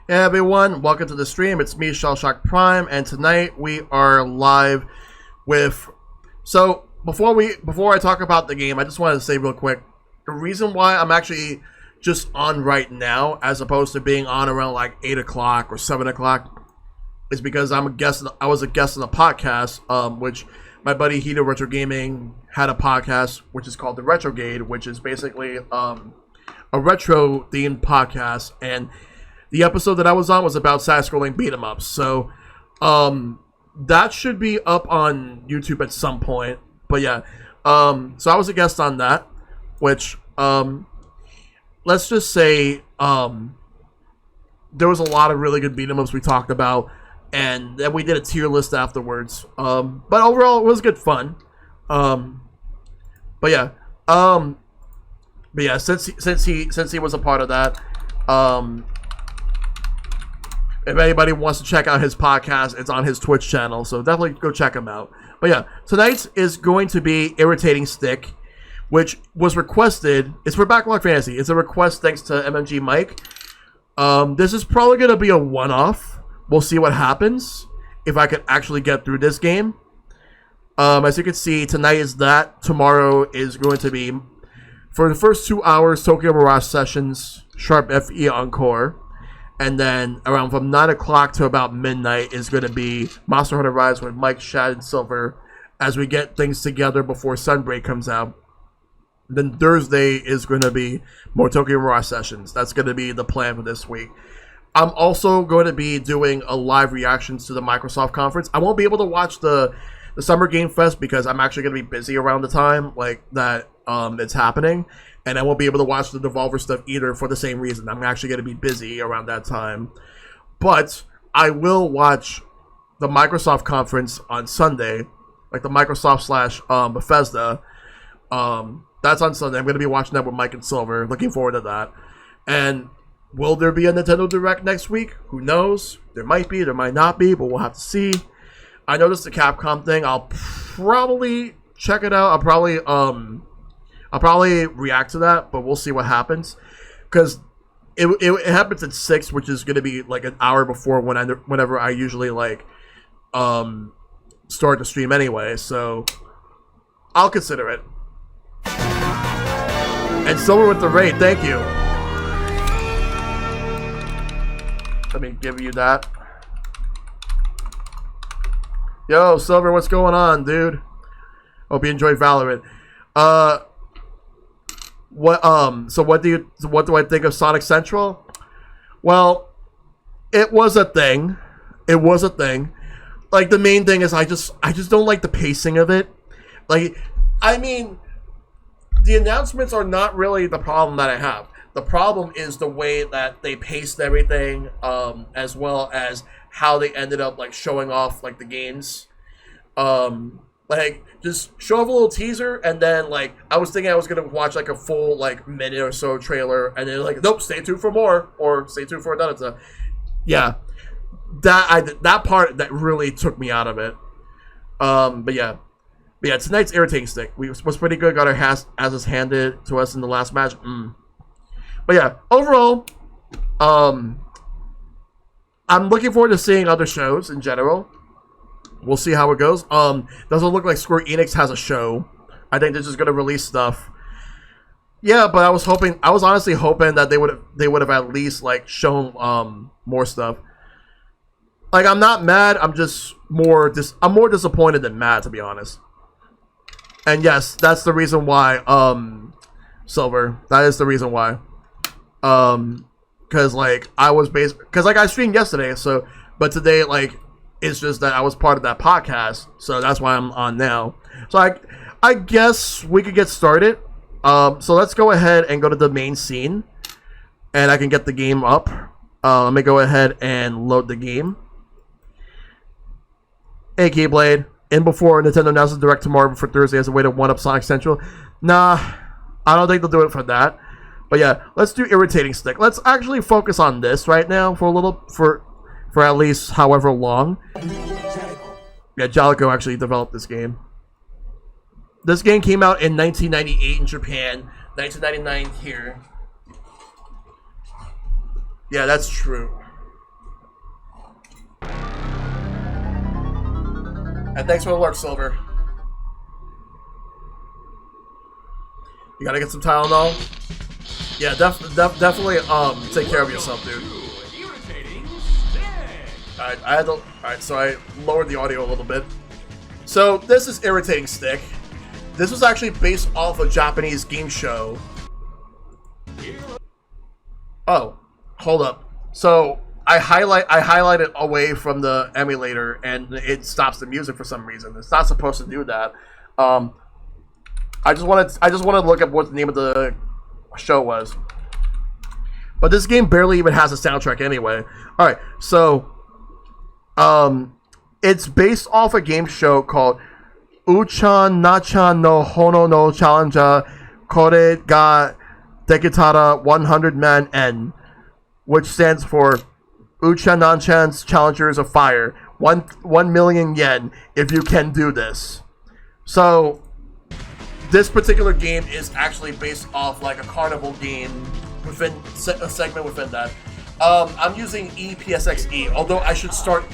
Hey everyone, welcome to the stream. It's me, ShellshockPrime, and tonight we are live with... So, before I talk about the game, I just wanted to say real quick, the reason why I'm actually just on right now, as opposed to being on around like 8 o'clock or 7 o'clock, is because I was a guest on a podcast, which my buddy Hito Retro Gaming had a podcast, which is called The Retrogade, which is basically a retro-themed podcast, and the episode that I was on was about side-scrolling beat-em-ups, so that should be up on YouTube at some point. But yeah, so I was a guest on that, which let's just say there was a lot of really good beat-em-ups we talked about, and then we did a tier list afterwards. But overall, it was good fun. But yeah, since he was a part of that, if anybody wants to check out his podcast, it's on his Twitch channel, so definitely go check him out. But yeah, tonight is going to be Irritating Stick, which was requested. It's for Backlog Fantasy. It's a request thanks to MMG Mike. This is probably going to be a one-off. We'll see what happens if I can actually get through this game. As you can see, tonight is that. Tomorrow is going to be, for the first 2 hours, Tokyo Mirage Sessions, Sharp FE Encore. And then around from 9 o'clock to about midnight is going to be Monster Hunter Rise with Mike, Shad, and Silver as we get things together before Sunbreak comes out. Then Thursday is going to be more Tokyo Mirage Sessions. That's going to be the plan for this week. I'm also going to be doing a live reactions to the Microsoft conference. I won't be able to watch the Summer Game Fest because I'm actually going to be busy around the time like that it's happening. And I won't be able to watch the Devolver stuff either for the same reason. I'm actually going to be busy around that time. But I will watch the Microsoft conference on Sunday. Like the Microsoft / Bethesda. That's on Sunday. I'm going to be watching that with Mike and Silver. Looking forward to that. And will there be a Nintendo Direct next week? Who knows? There might be. There might not be. But we'll have to see. I noticed the Capcom thing. I'll probably check it out. I'll probably react to that, but we'll see what happens. Because it happens at 6, which is going to be like an hour before whenever I usually like start the stream anyway. So I'll consider it. And Silver with the raid, thank you. Let me give you that. Yo, Silver, what's going on, dude? Hope you enjoy Valorant. So what do I think of Sonic Central? Well, it was a thing. It was a thing. Like, the main thing is I just don't like the pacing of it. Like, I mean, the announcements are not really the problem that I have. The problem is the way that they paced everything, as well as how they ended up like showing off like the games. Like, just show off a little teaser, and then, like, I was thinking I was going to watch, like, a full, like, minute or so trailer, and then, like, nope, stay tuned for more, or stay tuned for another stuff. Yeah. That part, that really took me out of it. But yeah, tonight's Irritating Stick was pretty good, got our asses handed to us in the last match. But yeah, overall, I'm looking forward to seeing other shows in general. We'll see how it goes. Doesn't look like Square Enix has a show. I think they're just gonna release stuff. Yeah, but I was honestly hoping that they would have at least like shown more stuff. Like, I'm not mad. I'm just more disappointed than mad, to be honest. And yes, that's the reason why. Silver. That is the reason why. Because like I streamed yesterday. So, but today like. It's just that I was part of that podcast, so that's why I'm on now. So I guess we could get started. So let's go ahead and go to the main scene, and I can get the game up. Let me go ahead and load the game. Hey, Keyblade. In before Nintendo announces Direct tomorrow for Thursday as a way to one-up Sonic Central. Nah, I don't think they'll do it for that. But yeah, let's do Irritating Stick. Let's actually focus on this right now for at least however long. Yeah, Jalico actually developed this game. This game came out in 1998 in Japan, 1999 here. Yeah, that's true. And thanks for the lurk, Silver. You gotta get some Tylenol. Yeah, definitely. Take care of yourself, dude. All right. So I lowered the audio a little bit. So this is Irritating Stick. This was actually based off a Japanese game show. Oh, hold up. So I highlighted away from the emulator, and it stops the music for some reason. It's not supposed to do that. I just wanted to look at what the name of the show was. But this game barely even has a soundtrack anyway. All right, so it's based off a game show called Uchan Nachan no Hono no Challenger Kore ga Dekitara 100 Man En, which stands for Uchan Nachan's Challengers of Fire. 1 million yen if you can do this. So this particular game is actually based off like a carnival game within a segment within that. I'm using EPSXE, although I should start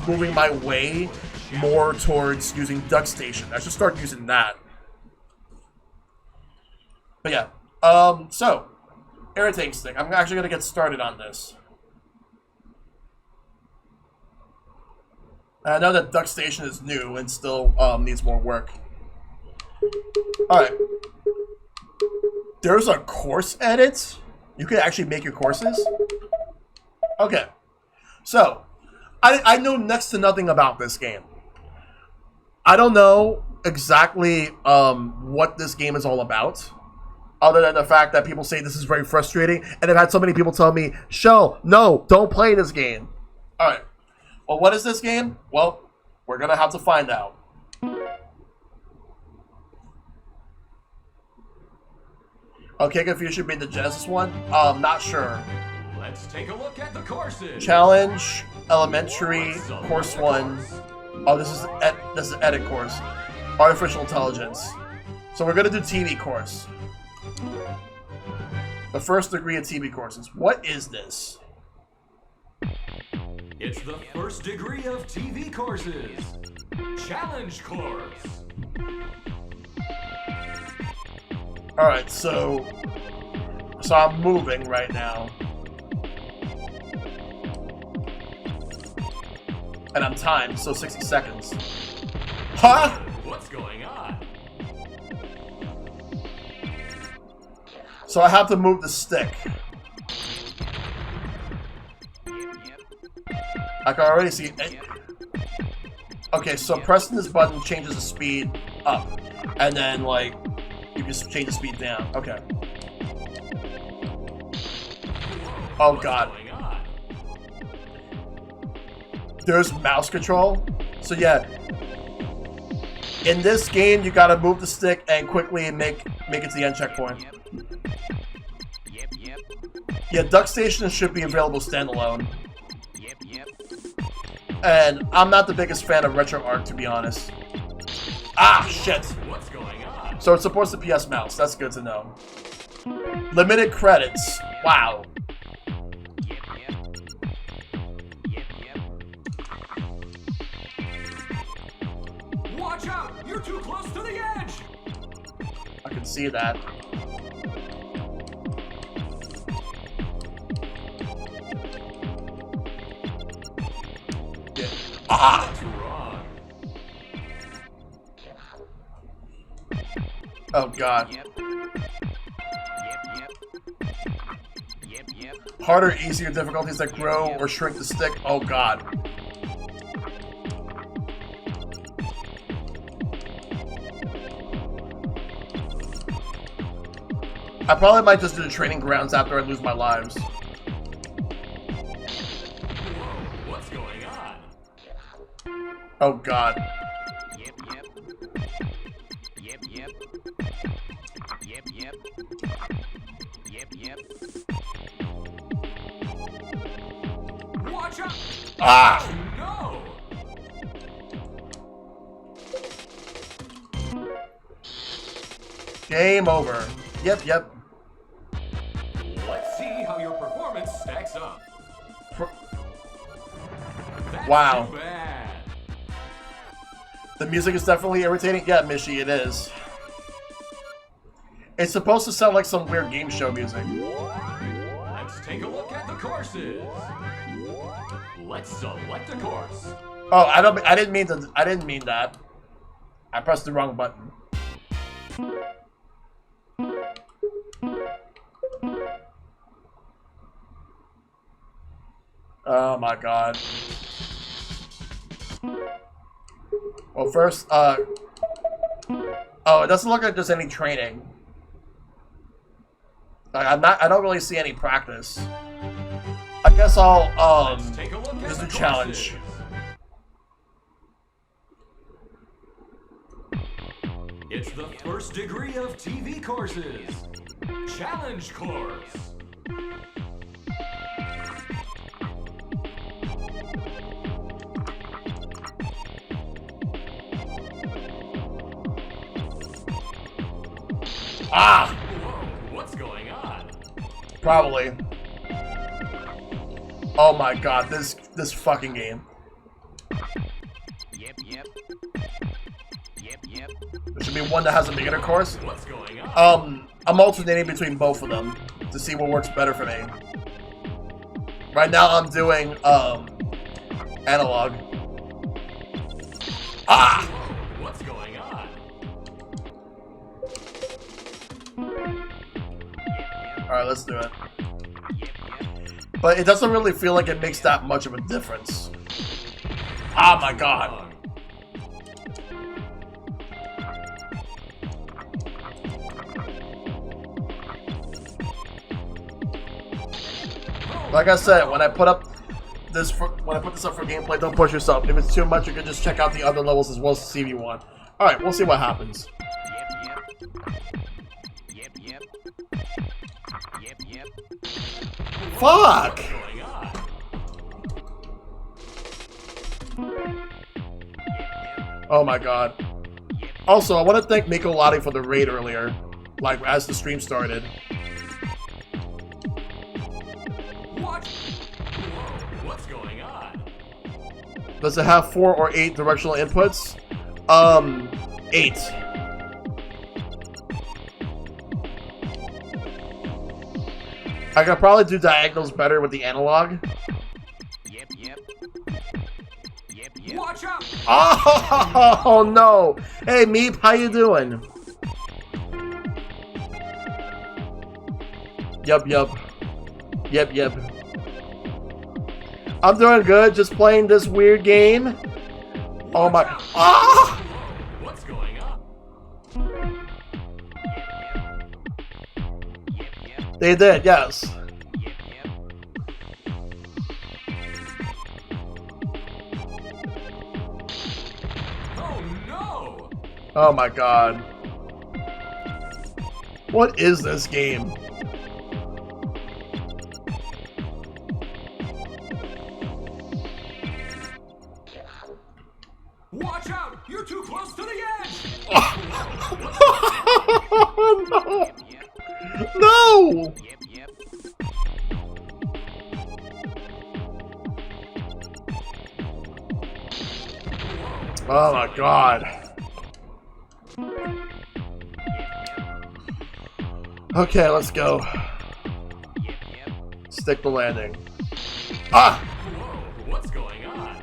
moving my way more towards using Duck Station. I should start using that. But yeah, so Irritating Stick. I'm actually gonna get started on this. I know that Duck Station is new and still needs more work. Alright. There's a course edit? You can actually make your courses? Okay. So, I know next to nothing about this game. I don't know exactly what this game is all about, other than the fact that people say this is very frustrating, and I've had so many people tell me, Shell, no, don't play this game. Alright. Well, what is this game? Well, we're gonna have to find out. Okay, Confused should be the Genesis one? Not sure. Let's take a look at the courses. Challenge, Elementary, Course 1. Oh, this is edit course. Artificial Intelligence. So we're gonna do TV course. The first degree of TV courses. What is this? It's the first degree of TV courses. Challenge course. Alright, so I'm moving right now. And I'm timed, so 60 seconds. Huh? What's going on? So I have to move the stick. I can already see it. Okay, so pressing this button changes the speed up. And then, like, you can change the speed down. Okay. Oh, God. There's mouse control. So, yeah. In this game, you gotta move the stick and quickly make it to the end checkpoint. Yeah, Duck Station should be available standalone. And I'm not the biggest fan of RetroArch, to be honest. Ah, shit. What's going on? So it supports the PS mouse. That's good to know. Limited credits. Wow. Watch out! You're too close to the edge! I can see that. Yeah. Ah! Oh, God. Harder, easier difficulties that grow or shrink the stick. Oh, God. I probably might just do the training grounds after I lose my lives. What's going on? Oh, God. Watch out! Ah! No! Game over. Yep. Let's see how your performance stacks up. That's Wow. too bad. The music is definitely irritating. Yeah, Mishy, it is. It's supposed to sound like some weird game show music. Let's take a look at the courses. Let's select a course. Oh, I didn't mean that. I pressed the wrong button. Oh my god. Well, first, oh, it doesn't look like there's any training. Like, I don't really see any practice. I guess I'll, just do challenge. It's the first degree of TV courses. Challenge course. Ah! Whoa, what's going on? Probably. Oh my god, this fucking game. Yep. There should be one that has a beginner course. What's going on? I'm alternating between both of them to see what works better for me. Right now I'm doing analog. Ah! What's going on? Alright, let's do it. But it doesn't really feel like it makes that much of a difference. Oh my god. Like I said, when I put this up for gameplay, don't push yourself. If it's too much, you can just check out the other levels as well as the CV one. All right, we'll see what happens. Yep. Fuck! Oh my god. Also, I want to thank Miko Lottie for the raid earlier, like as the stream started. What? Whoa, what's going on? Does it have 4 or 8 directional inputs? 8. I could probably do diagonals better with the analog. Yep. Watch out! Oh no! Hey Meep, how you doing? Yep. I'm doing good, just playing this weird game. Oh my... Ah! What's going on? They did, yes. Oh no! Oh my god. What is this game? Watch out! You're too close to the edge! No! No! Yep. Oh my god. Okay, let's go. Stick the landing. Ah! Whoa, what's going on?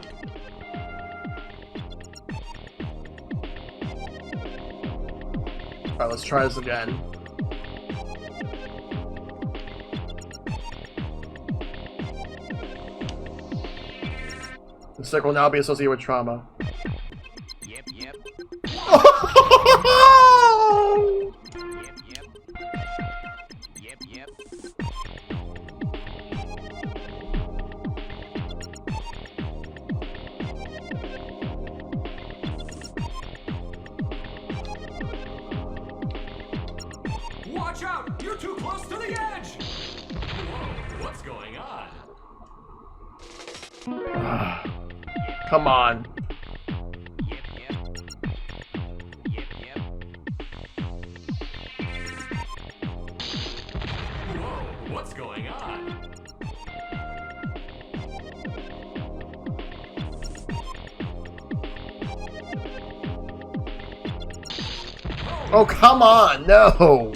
Alright, let's try this again. The stick will now be associated with trauma. Yep. Watch out! You're too close to the edge! Whoa, what's going on? Come on. Whoa, what's going on? Oh, come on. No.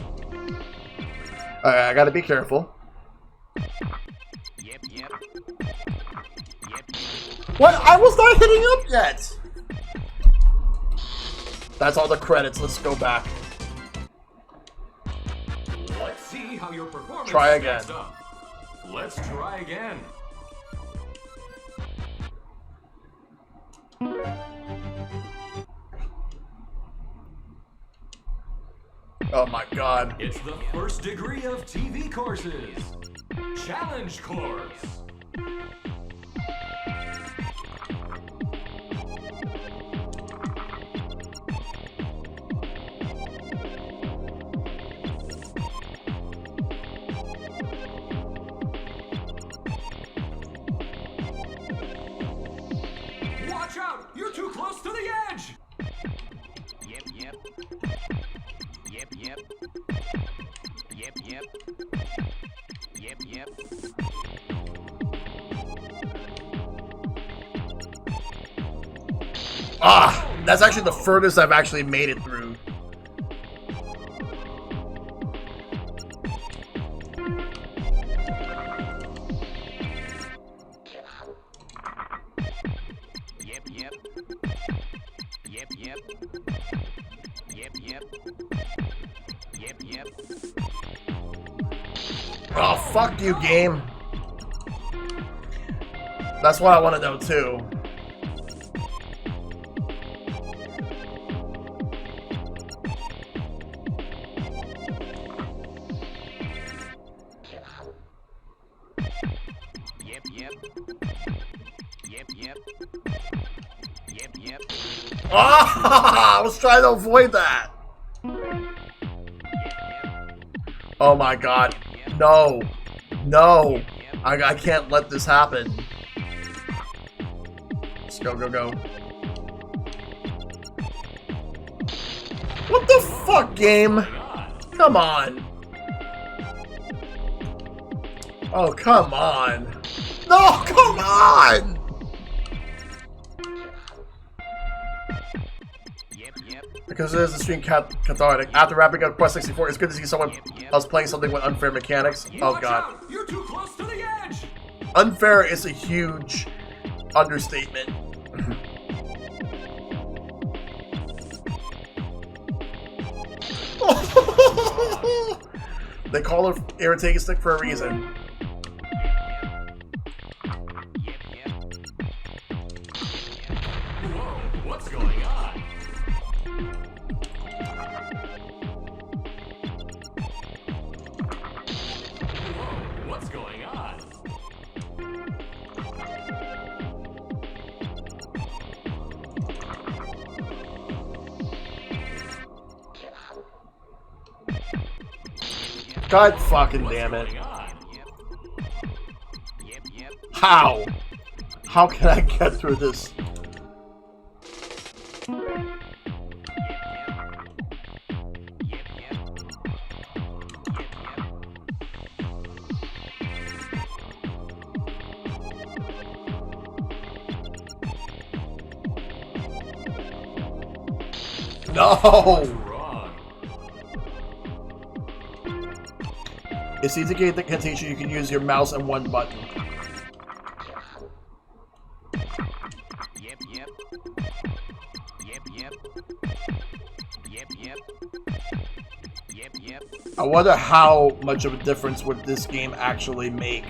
Alright, I gotta be careful. Yep, yep. Yep. What? I was not hitting up yet. That's all the credits. Let's go back. Let's see how your performance Try again. stacks up. Let's try again. Oh my god. It's the first degree of TV courses. Challenge course. Watch out! You're too close to the edge! Yep, yep. Yep, yep. Yep, yep. Yep, yep. Ah, that's actually the furthest I've actually made it through. Yep, yep. Yep, yep. Yep, yep. Yep, yep. Oh, fuck you, game. That's what I want to know, too. Yep, yep. Yep, yep. Yep, yep. Ah, I was trying to avoid that. Oh my god. No. No. I can't let this happen. Let's go, go, go. What the fuck, game? Come on. Oh, come on. No, come on! Yep, yep. Because it is extreme cathartic. After wrapping up Quest 64, it's good to see someone else playing something with unfair mechanics. Oh Watch god. out! You're too close to the edge! Unfair is a huge understatement. They call her Irritating Stick for a reason. Yep, yep. Whoa, what's going on? Whoa, what's going on? God fucking damn it. What's going on? Yep, yep. How? How can I get through this? Yep, yep. No! Wrong. It's easy to get the contagion. You can use your mouse and one button. Yep, yep. Yep, yep. Yep, yep. Yep, yep. I wonder how much of a difference would this game actually make.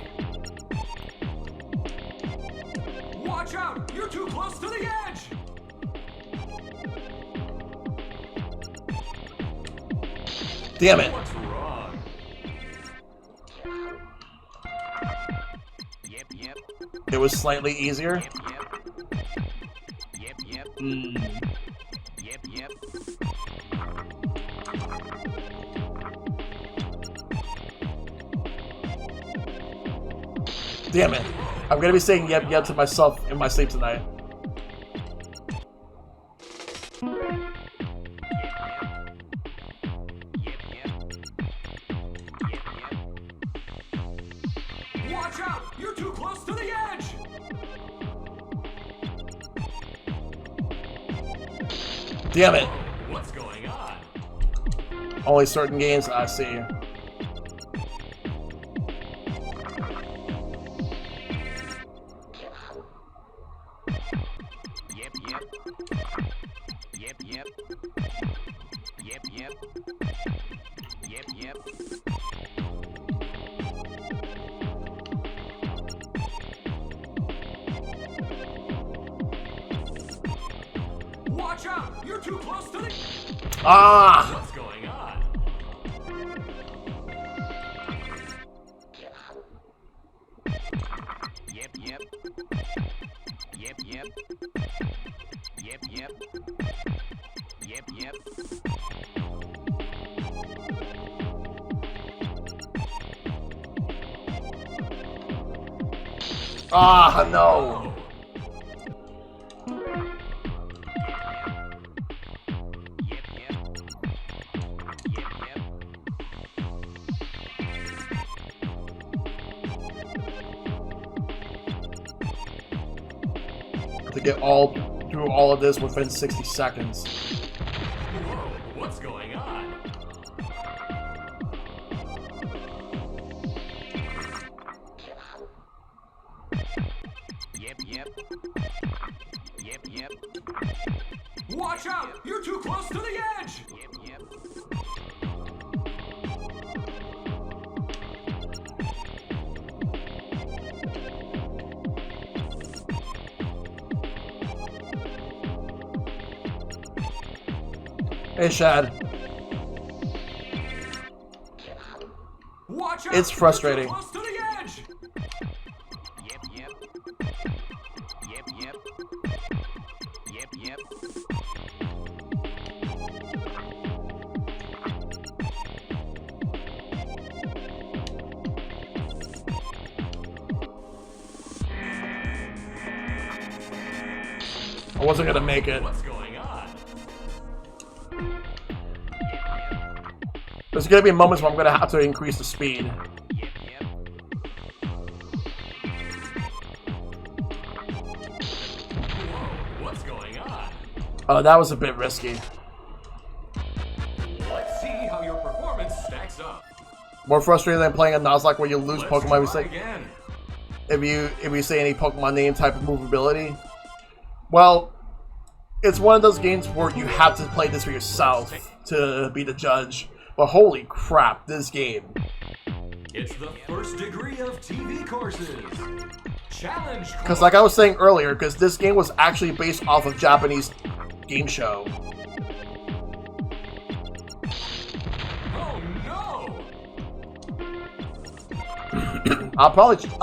Watch out! You're too close to the edge! Damn it. What's wrong? Yep, yep. It was slightly easier. Yep, yep. Yep, yep. Yep, yep. Damn it. I'm gonna be saying yep yep to myself in my sleep tonight. Yep, yep. Yep, yep. Watch out! You're too close to the edge! Damn it. What's going on? Only certain games, I see. Yep, yep. Yep, yep. Yep, yep. Yep, yep. Watch out! You're too close to the... Ah! What's going on? Yep, yep. Yep, yep. Yep, yep. Yep, yep. Ah, no. Yep, yep. Yep, yep. To get all through all of this within 60 seconds. Whoa, what's going on? Yep, yep. Yep, yep. Watch out! You're too close to the edge! Yep, yep. Hey, Shad. Watch out! It's frustrating. You're too close to the edge! Yep, yep. Yep, yep. Yep, yep. I wasn't gonna make it. What's going on? There's gonna be moments where I'm gonna have to increase the speed. Yep, yep. Whoa, what's going on? Oh, that was a bit risky. Let's see how your performance stacks up. More frustrating than playing a Nuzlocke where you lose Let's Pokemon. try We say again. if you say any Pokemon name type of movability. Well, it's one of those games where you have to play this for yourself to be the judge. But holy crap, this game. It's the first degree of TV courses. Challenge course. Because like I was saying earlier, because this game was actually based off of Japanese game show. Oh no! I'll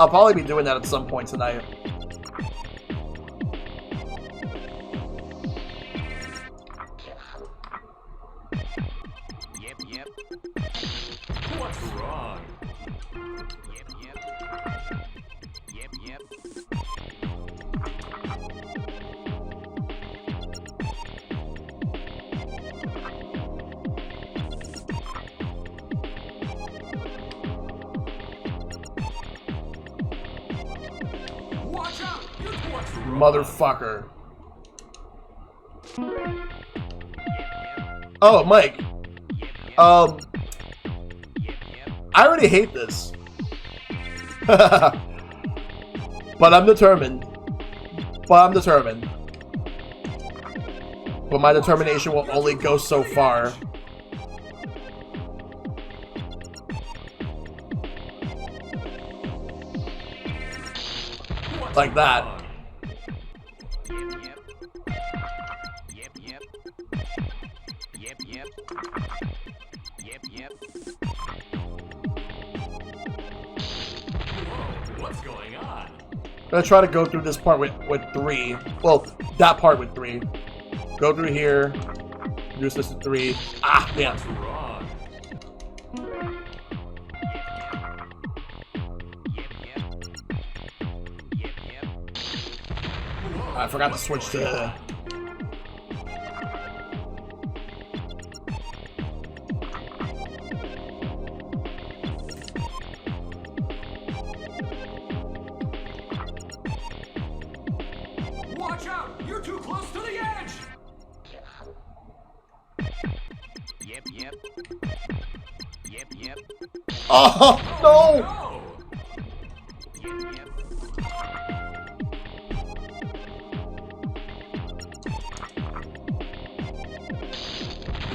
probably be doing that at some point tonight. Yep, yep. What's wrong? Yep, yep. Yep, yep. Watch out! What's wrong? Motherfucker. Oh, Mike. Yep, yep. I already hate this. But I'm determined. But my determination will only go so far. What's Like that. wrong? Yep, yep. Yep, yep. Yep, yep. Whoa, what's going on? I'm gonna try to go through this part with 3. Well, that part with 3. Go through here. Use this with 3. Ah, damn. What's wrong? Yep, yep. Yep, yep. I forgot to switch to. Watch out! You're too close to the edge! Yep, Yep, yep. Yep, yep. Oh no! No! Yep, yep.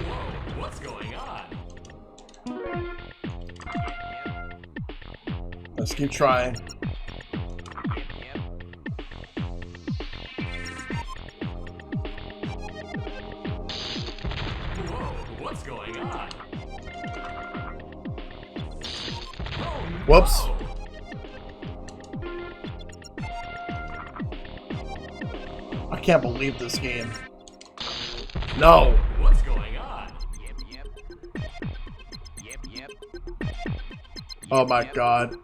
Whoa, what's going on? Let's keep trying. Yep, yep. Whoa, what's going on? Oh, Whoops. no! I can't believe this game. No. What's going on? Yep, yep. Yep, yep. Oh my god.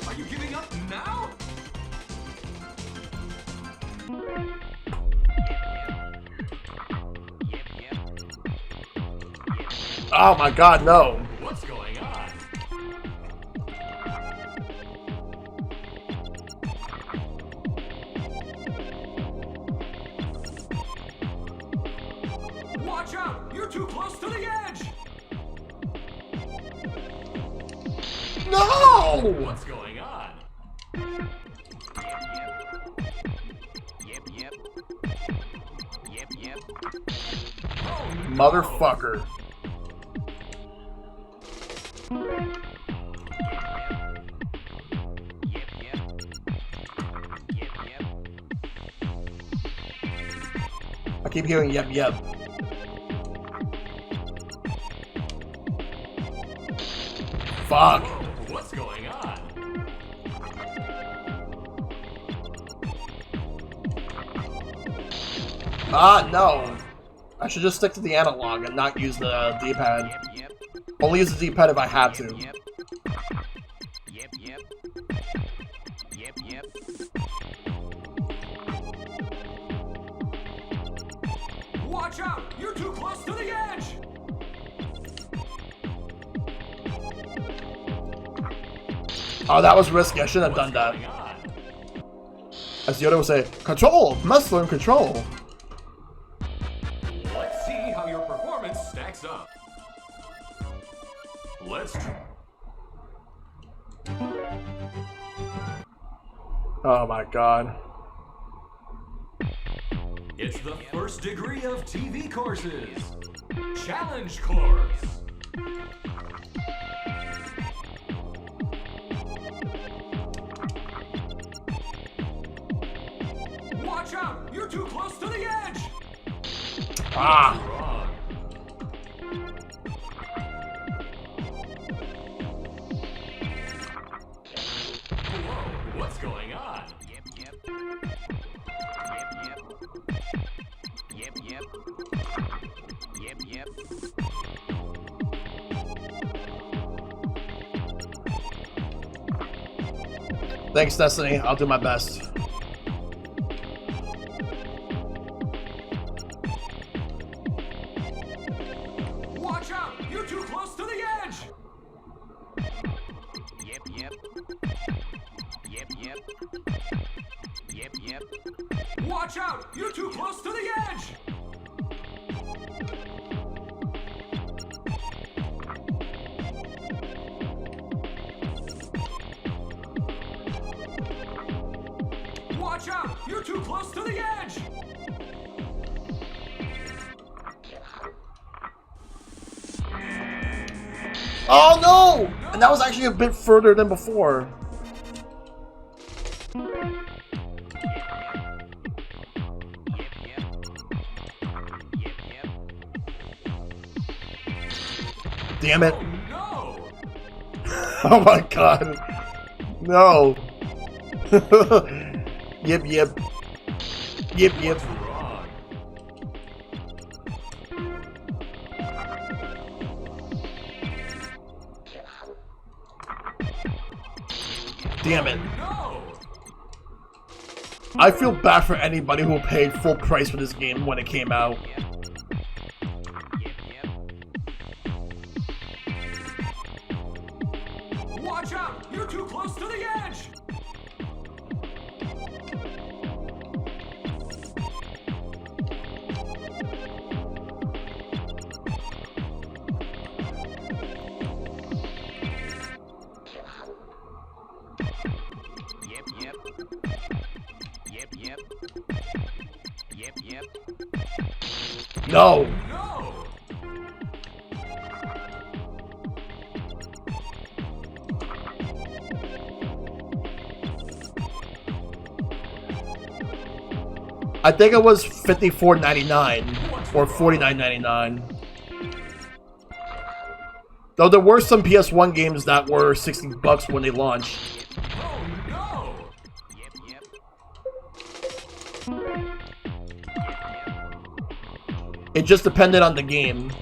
Are you giving up now? Yep, yep. Oh my god, no. What's going on? Watch out! You're too close to the edge! No! What's going on? Yep, yep. Yep, yep. Oh, no! Motherfucker. Yep, yep. Yep, yep. I keep hearing yep yep. Fuck. Whoa, what's going on? Ah, no. I should just stick to the analog and not use the D-pad. Yep, yep. Only use the D-pad if I have to. Yep. Yep, yep. Yep, yep. Watch out! You're too close to the edge! Oh, that was risky. I shouldn't have done that. What's going on? As Yoda would say, control! Must learn control! Let's see how your performance stacks up. Let's Oh my god. It's the first degree of TV courses. Challenge course. Watch out! You're too close to the edge! Ah! Wrong. Whoa, what's going on? Yep, yep. Yep, yep. Yep, yep. Yep, yep. Thanks, Destiny. I'll do my best. Watch out! You're too close to the edge! Yep, yep. Yep, yep. Yep, yep. Watch out! You're too close to the edge! Watch out! You're too close to the edge! Oh no! And that was actually a bit further than before. Damn it. Oh no! Oh my god. No. Yep, yep. Yep, yep. What's wrong? Damn it. No! I feel bad for anybody who paid full price for this game when it came out. Watch out! You're too close to the edge! no. No! I think it was $54.99 or $49.99. Though there were some PS1 games that were $60 when they launched. Oh no! It just depended on the game.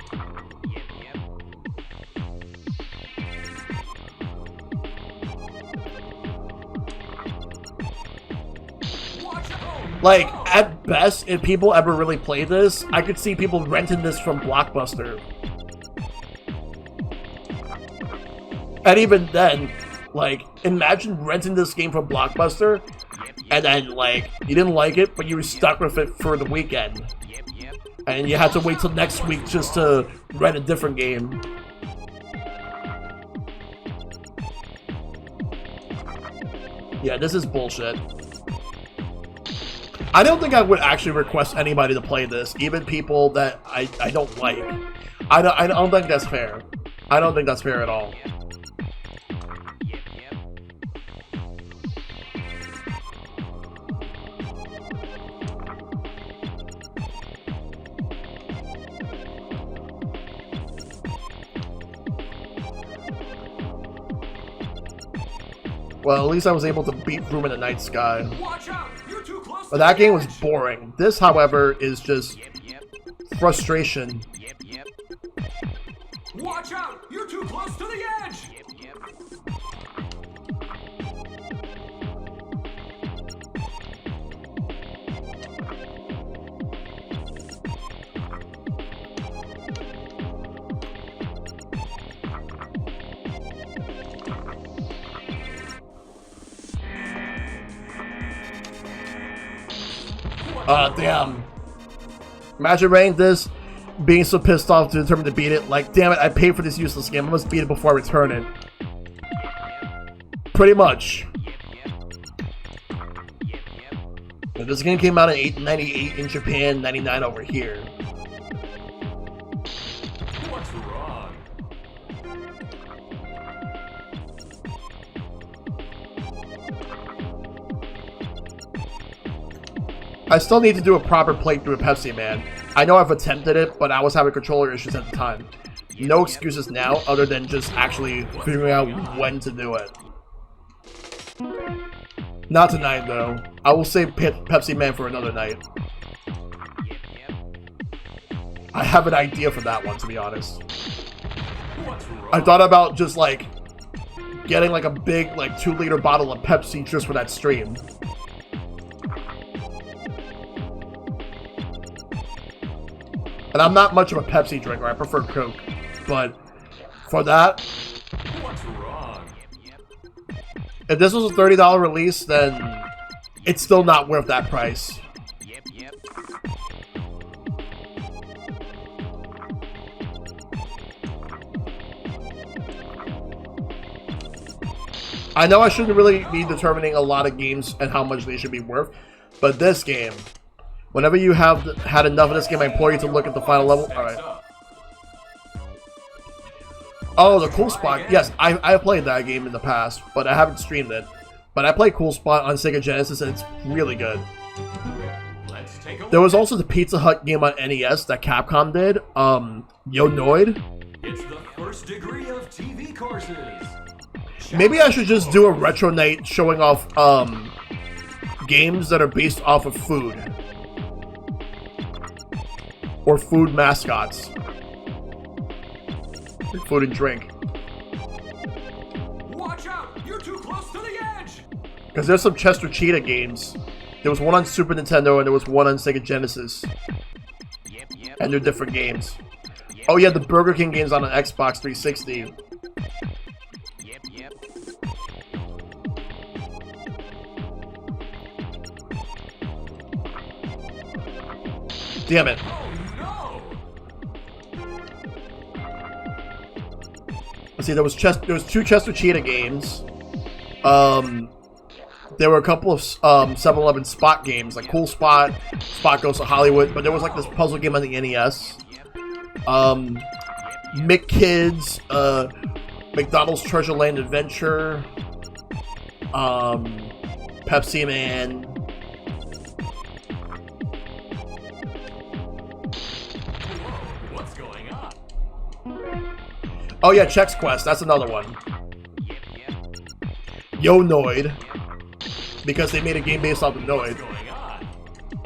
Like, at best, if people ever really play this, I could see people renting this from Blockbuster. And even then, like, imagine renting this game from Blockbuster, and then, like, you didn't like it, but you were stuck with it for the weekend. And you had to wait till next week just to rent a different game. Yeah, this is bullshit. I don't think I would actually request anybody to play this, even people that I don't like. I don't think that's fair. I don't think that's fair at all. Well, at least I was able to beat Room in the Night Sky. Watch out! You're too close. But that game was boring. This, however, is just frustration. Watch out! You're too close to the edge. Damn. Imagine rating this, being so pissed off to determine to beat it. Like, damn it, I paid for this useless game. I must beat it before I return it. Pretty much. And this game came out in 1998 in Japan, 99 over here. What's wrong? I still need to do a proper playthrough of Pepsi Man. I know I've attempted it, but I was having controller issues at the time. No excuses now, other than just actually figuring out when to do it. Not tonight, though. I will save Pepsi Man for another night. I have an idea for that one, to be honest. What's wrong? I thought about just, like, getting, like, a big, like, 2-liter bottle of Pepsi just for that stream. And I'm not much of a Pepsi drinker, I prefer Coke. But for that, What's wrong? if this was a $30 release, then it's still not worth that price. I know I shouldn't really be determining a lot of games and how much they should be worth, but this game, whenever you have had enough of this game, I implore you to look at the final level. Alright. Oh, the Cool Spot. Yes, I played that game in the past, but I haven't streamed it. But I played Cool Spot on Sega Genesis, and it's really good. Let's take a There look. was also the Pizza Hut game on NES that Capcom did. Yo Noid. It's the first degree of TV courses. Maybe I should just do a retro night showing off games that are based off of food. Or food mascots. Like food and drink. Watch out! You're too close to the edge. Because there's some Chester Cheetah games. There was one on Super Nintendo and there was one on Sega Genesis. And they're different games. Oh yeah, the Burger King games on an Xbox 360. Damn it. Oh Let's see, there was two Chester Cheetah games. there were a couple of 7-Eleven Spot games, like Cool Spot, Spot Goes to Hollywood, but there was like this puzzle game on the NES. Mick Kids, McDonald's Treasure Land Adventure, Pepsi Man. What's going on? Oh yeah, Chex Quest, that's another one. Yo Noid, because they made a game based off of Noid. What's going on?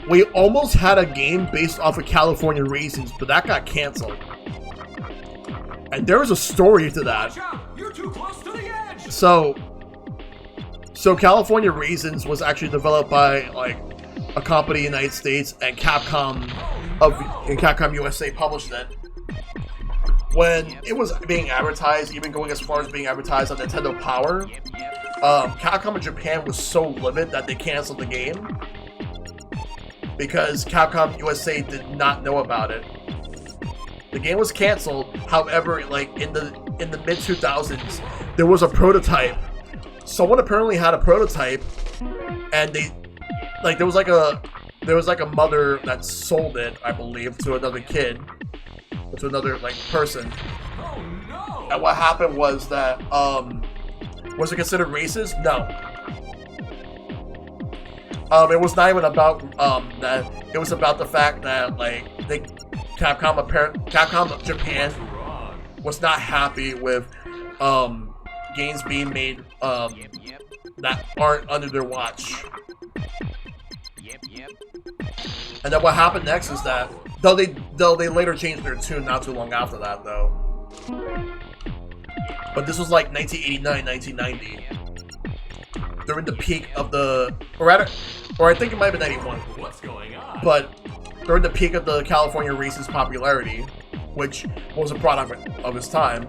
We almost had a game based off of California Raisins, but that got canceled. And there was a story to that. Watch out! You're too close to the edge! So California Raisins was actually developed by like a company in the United States, and Capcom Capcom USA published it. When it was being advertised, even going as far as being advertised on Nintendo Power, Capcom in Japan was so livid that they canceled the game because Capcom USA did not know about it. The game was canceled. However, like in the mid 2000s, there was a prototype. Someone apparently had a prototype, and they there was like a mother that sold it, I believe, to another kid, to another like person. Oh no! And what happened was that was it considered racist? No. It was not even about that. It was about the fact that like Capcom Japan was not happy with games being made that aren't under their watch. And then what happened next is that though they later changed their tune not too long after that though. But this was like 1989, 1990. During the peak of the or I think it might have been 91. What's going on? But during the peak of the California Raisins popularity, which was a product of its time.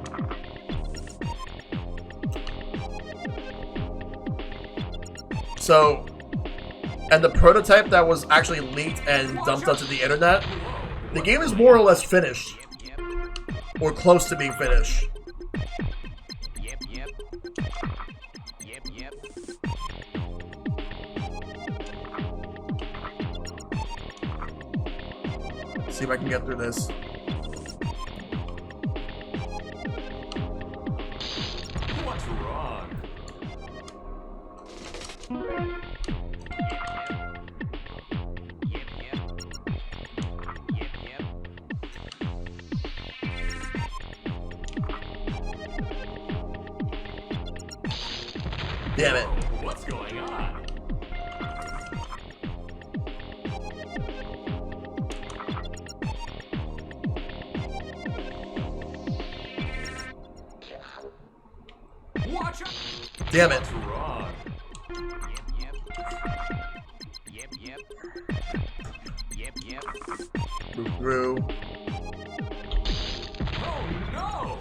So, and the prototype that was actually leaked and dumped onto the internet, the game is more or less finished. Or close to being finished. Let's see if I can get through this. What's wrong? Damn it. What's going on? Watch out! Damn it. What's wrong? Move through. Oh no!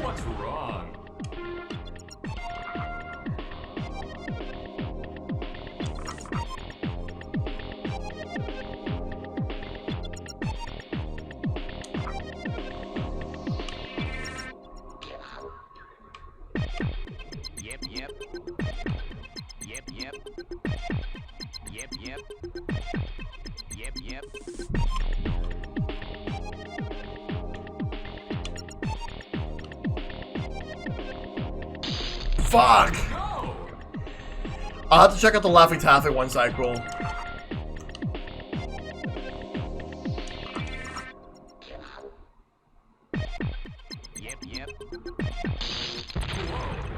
What's wrong? Fuck! No! I'll have to check out the Laffy Taffy one side cool.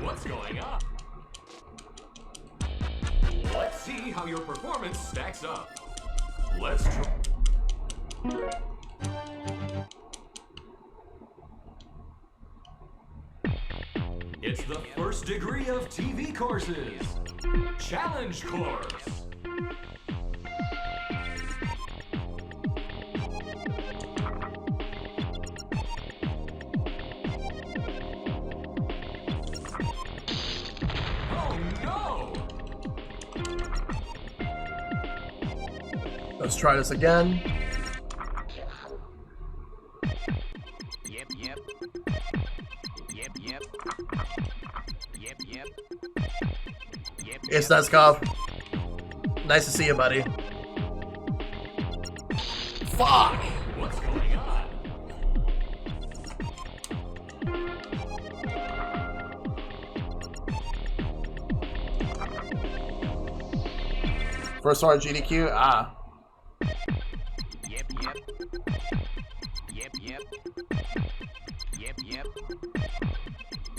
What's going on? Let's see how your performance stacks up. Let's try. It's the first degree of TV courses. Challenge course. Oh no! Let's try this again. Yep, yep. Yep, yep. Yep, yep. Yep, It's yep. Neskov. Nice to see you, buddy. Fuck! What's going on? First one GDQ? Ah. Yep, yep. Yep, yep. Yep, yep.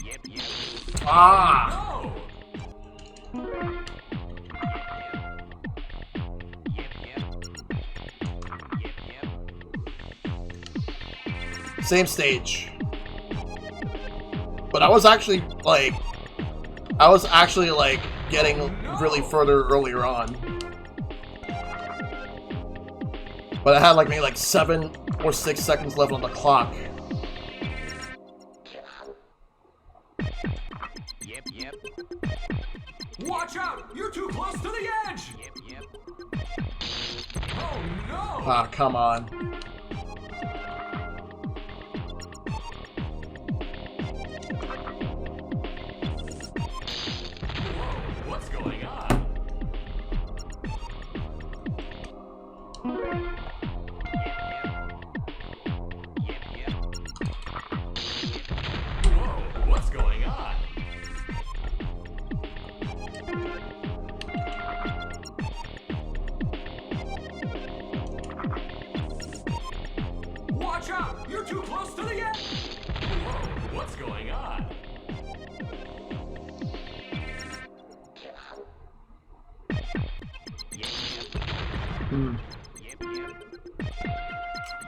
Yep, yep. Ah! No! Yep, yep. Yep, yep. Same stage. But I was actually like getting really further earlier on. But I had like maybe like 7 or 6 seconds left on the clock. Yep, yep. Watch out! You're too close to the edge! Yep, yep. Oh no! Ah, come on. Whoa, what's going on? Yep, yep. Whoa, what's going on? Watch out! You're too close to the edge! Whoa, what's going on? Yep, yep. Hmm. Yep, yep.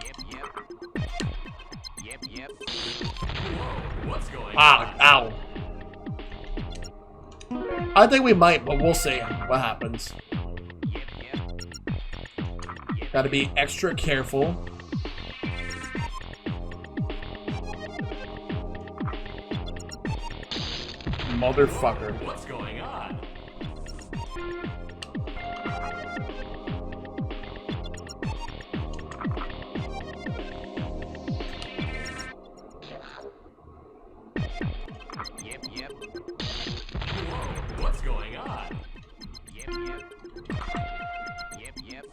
Yep, yep. Yep, yep. Whoa, what's going Ah, on? ow. I think we might, but we'll see what happens. Yep, yep. Yep, Gotta be extra careful. Motherfucker. What's going on? yep, yep. Whoa, what's going on? Yep, yep. Yep, yep.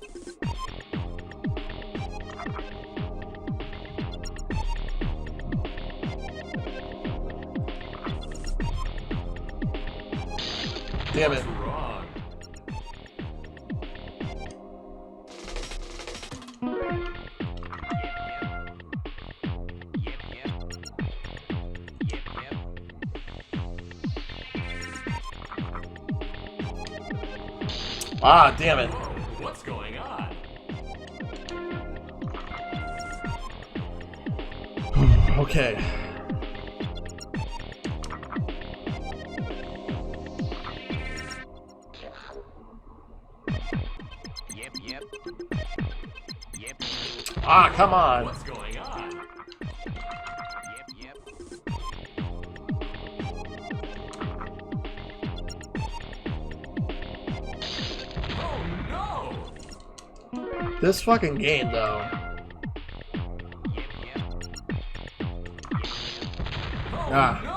Damn it. What's wrong? Yep, yep. Yep, yep. Ah, damn it. Whoa, what's going on? Okay. Yep, yep. Yep, Ah, come on. What's going on? yep, yep. Oh no! This fucking game, though. Yep, yep. Oh Ah. no!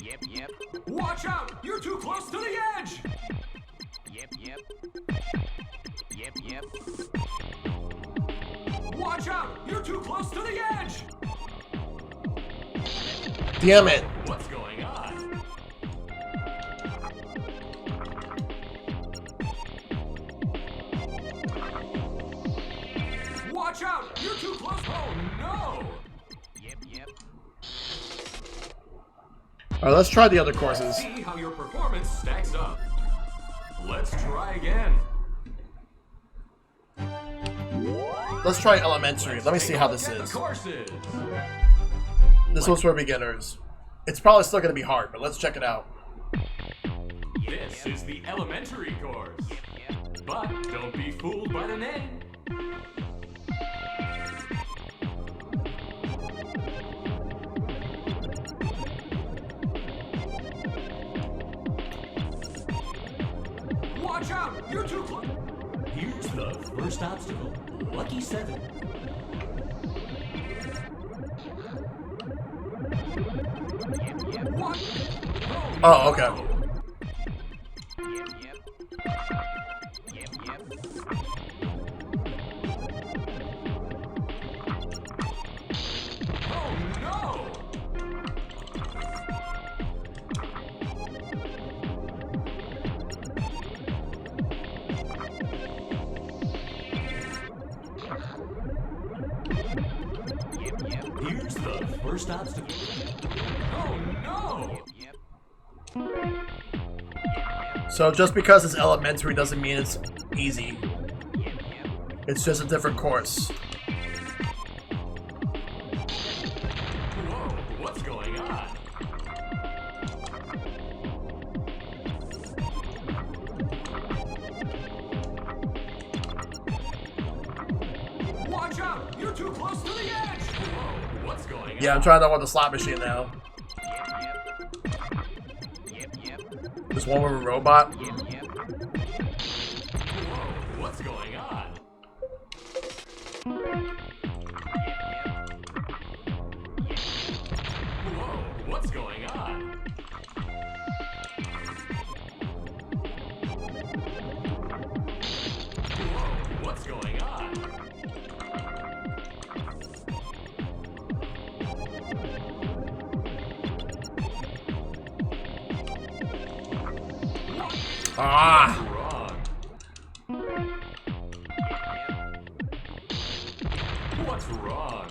Yep, yep. Watch out! You're too close to the edge! Yep, yep. Yep, yep. Watch out! You're too close to the edge! Damn it. What's going on? Watch out! You're too close! Oh no! Yep, yep. Alright, let's try the other courses. See how your performance stacks up. Let's try again. Let's try elementary. Let me see how this Look at the is. courses. This one's for beginners. It's probably still gonna be hard, but let's check it out. This is the elementary course. But don't be fooled by the name. Watch out! You're too close! Here's the first obstacle. Lucky 7. What? Oh, okay. Oh no! Here's the first obstacle. Oh no! So just because it's elementary doesn't mean it's easy. It's just a different course. Whoa, what's going on? Watch out! You're too close to the edge! Whoa, what's going on? Yeah, I'm trying to want the slot machine now. This one with a robot. Whoa, what's going on? Whoa, what's going on? Whoa, what's going on? Ah! Wrong. What's wrong?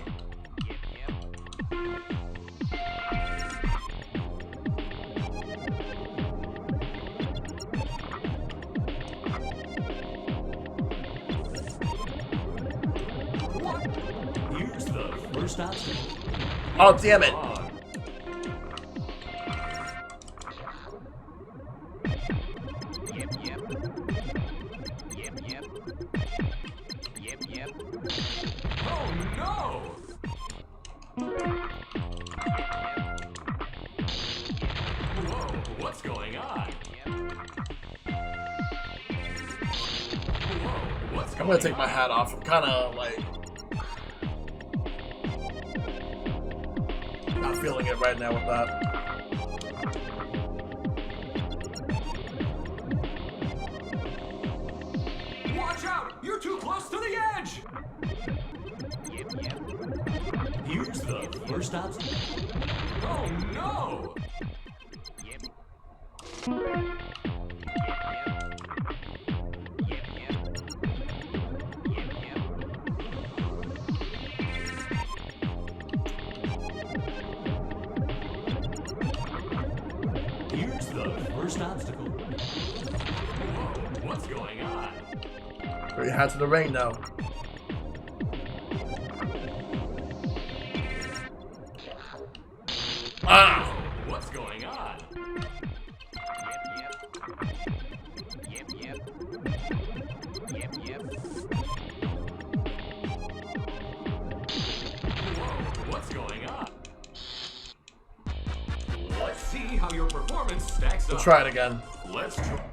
What? Here's the first obstacle. Oh, damn it. Wrong. Oh no! Whoa, what's going on? Whoa, what's I'm going gonna take my hat off. I'm kind of like not feeling it right now with that. Watch out! You're too close to the edge! Here's the first obstacle. Oh no! Here's the first obstacle. Whoa, what's going on? Throw your hat to the ring now. Ah! What's going on? Whoa, what's going on? Let's see how your performance stacks up. Let's try it again. Let's try.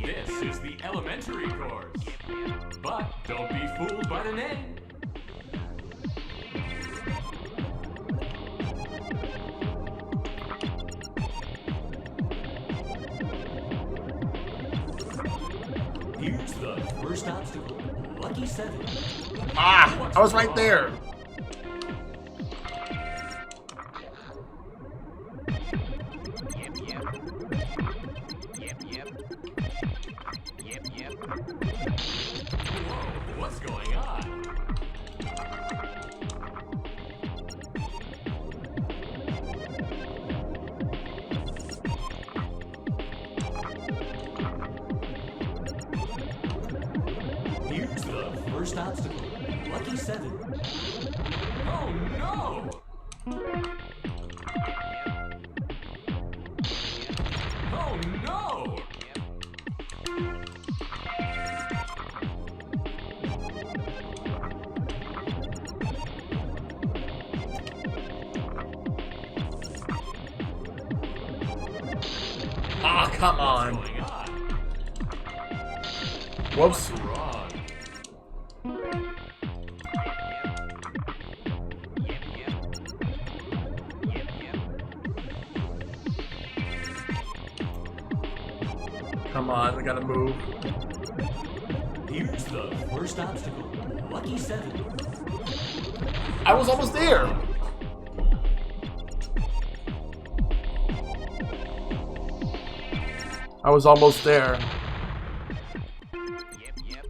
This is the elementary course. But don't be fooled by the name. Here's the first obstacle. Lucky 7. Ah! I was right there. Whoa, what's going on? Here's the first obstacle. Lucky 7. Oh no! Oh no! Ah, come on. What's going on? Whoops. What's wrong? Come on, we gotta move. Here's the first obstacle. Lucky 7. I was almost there. I was almost there. Yep, yep.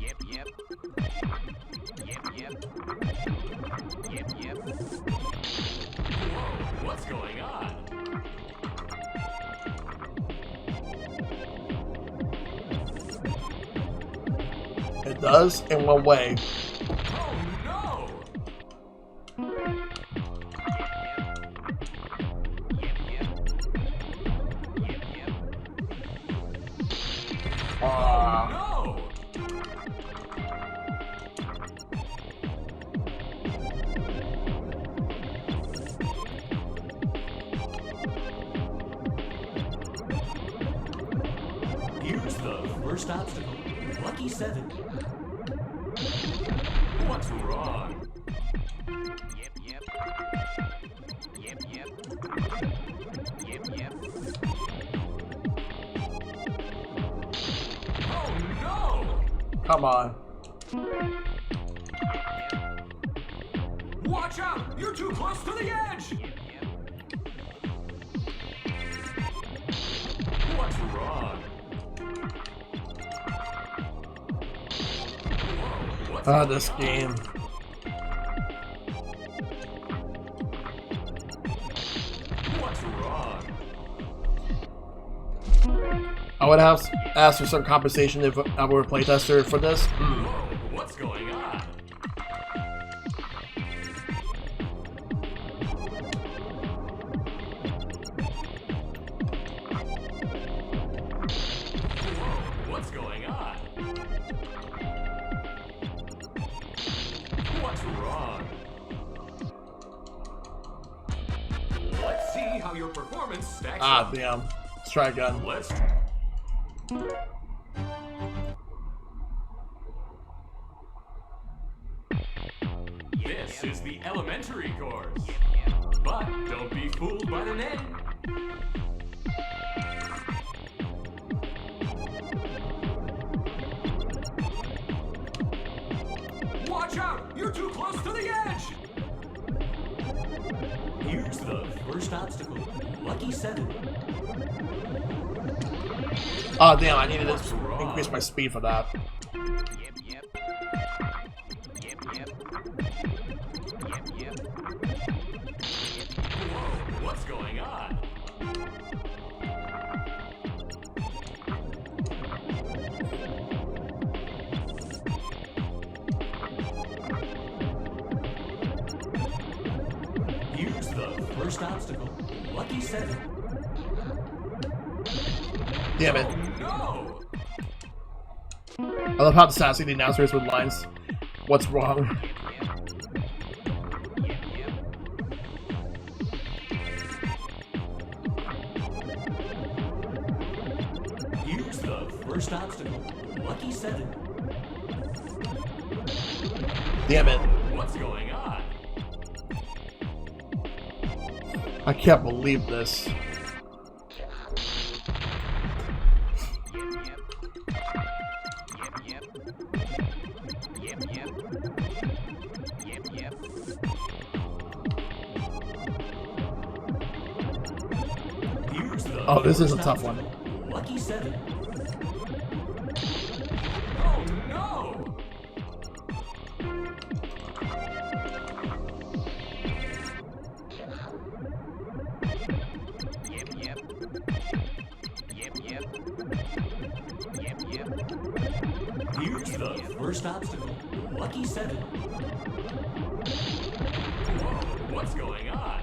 Yep, yep. Yep, yep. Yep, yep. Whoa, what's going on? It does in one way. Oh no! Ah. No! Here's the first obstacle. Lucky 7. What's wrong? Yep, yep. Yep, yep. Yep, yep. Oh no! Come on. Watch out! You're too close to the edge! Yep, yep. What's wrong? Whoa, what's Ah, going this on? game. What's wrong? I would have asked for some compensation if I were a playtester for this. Whoa, what's going on? Whoa, what's going on? What's wrong? Let's see how your performance stacks Ah, up. damn. Let's try again. Let's. This is the elementary course. But don't be fooled by the name. Watch out! You're too close to the edge! Here's the first obstacle. Lucky 7. Oh, damn, I needed to increase my speed for that. Yep, yep. Yep, yep. Yep, yep. Whoa, what's going on? Here's the first obstacle. Lucky 7. Damn it. No! I love how sassy the announcer is with lines. What's wrong? Yep, yep. Here's the first obstacle. Lucky 7. Damn it. What's going on? I can't believe this. Yep, yep. Yep, yep. Yep, yep. Here's the Oh, this is a first tough one. obstacle. Lucky 7. Oh no! Yep, yep. Yep, yep. Yep, yep. Here's the first obstacle. Lucky 7. Whoa, what's going on?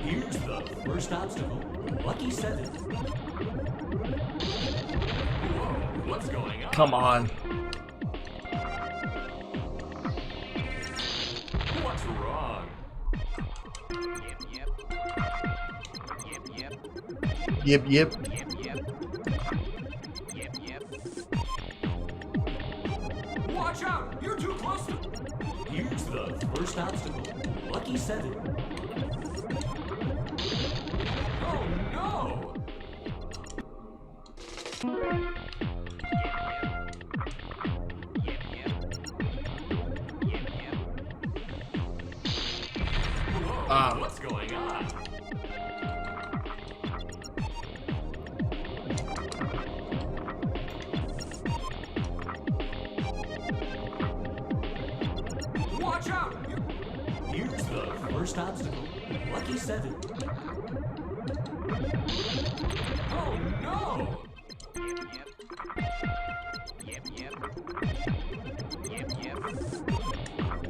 Here's the first obstacle. Lucky 7. Whoa, what's going on? Come on. What's wrong? Yep, yep. Watch out! You're too close to... Here's the first obstacle. Lucky 7. Oh no! Whoa, what's going on? Watch out! Here's the first obstacle. Lucky 7. Oh no!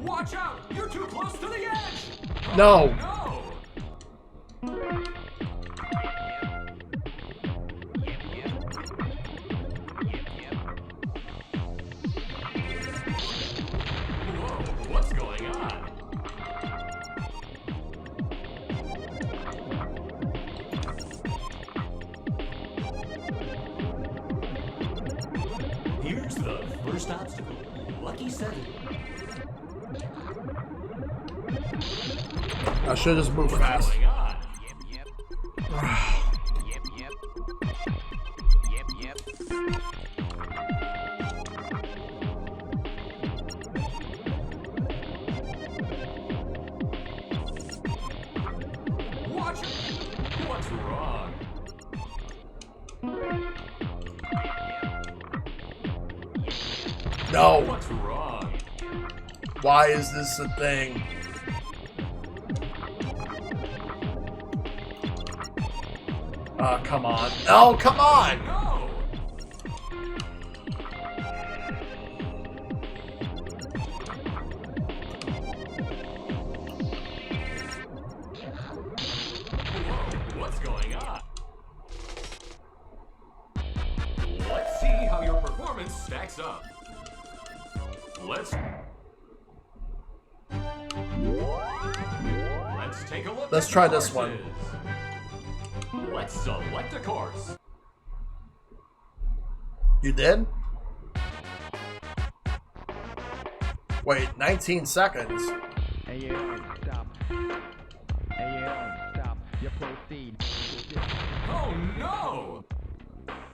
Watch out! You're too close to the edge! No. No! Whoa, what's going on? Here's the first obstacle. Lucky 7. I should just move What's fast. going on? Watch it! What's wrong? No. What's wrong? Why is this a thing? Come on. Oh, come on! No! Whoa, what's going on? Let's see how your performance stacks up. Let's take a look. Let's at try the this one. courses. Let's select a course. You did? Wait, 19 seconds. Hey, you stop. Hey, you stop. You proceed. Oh no!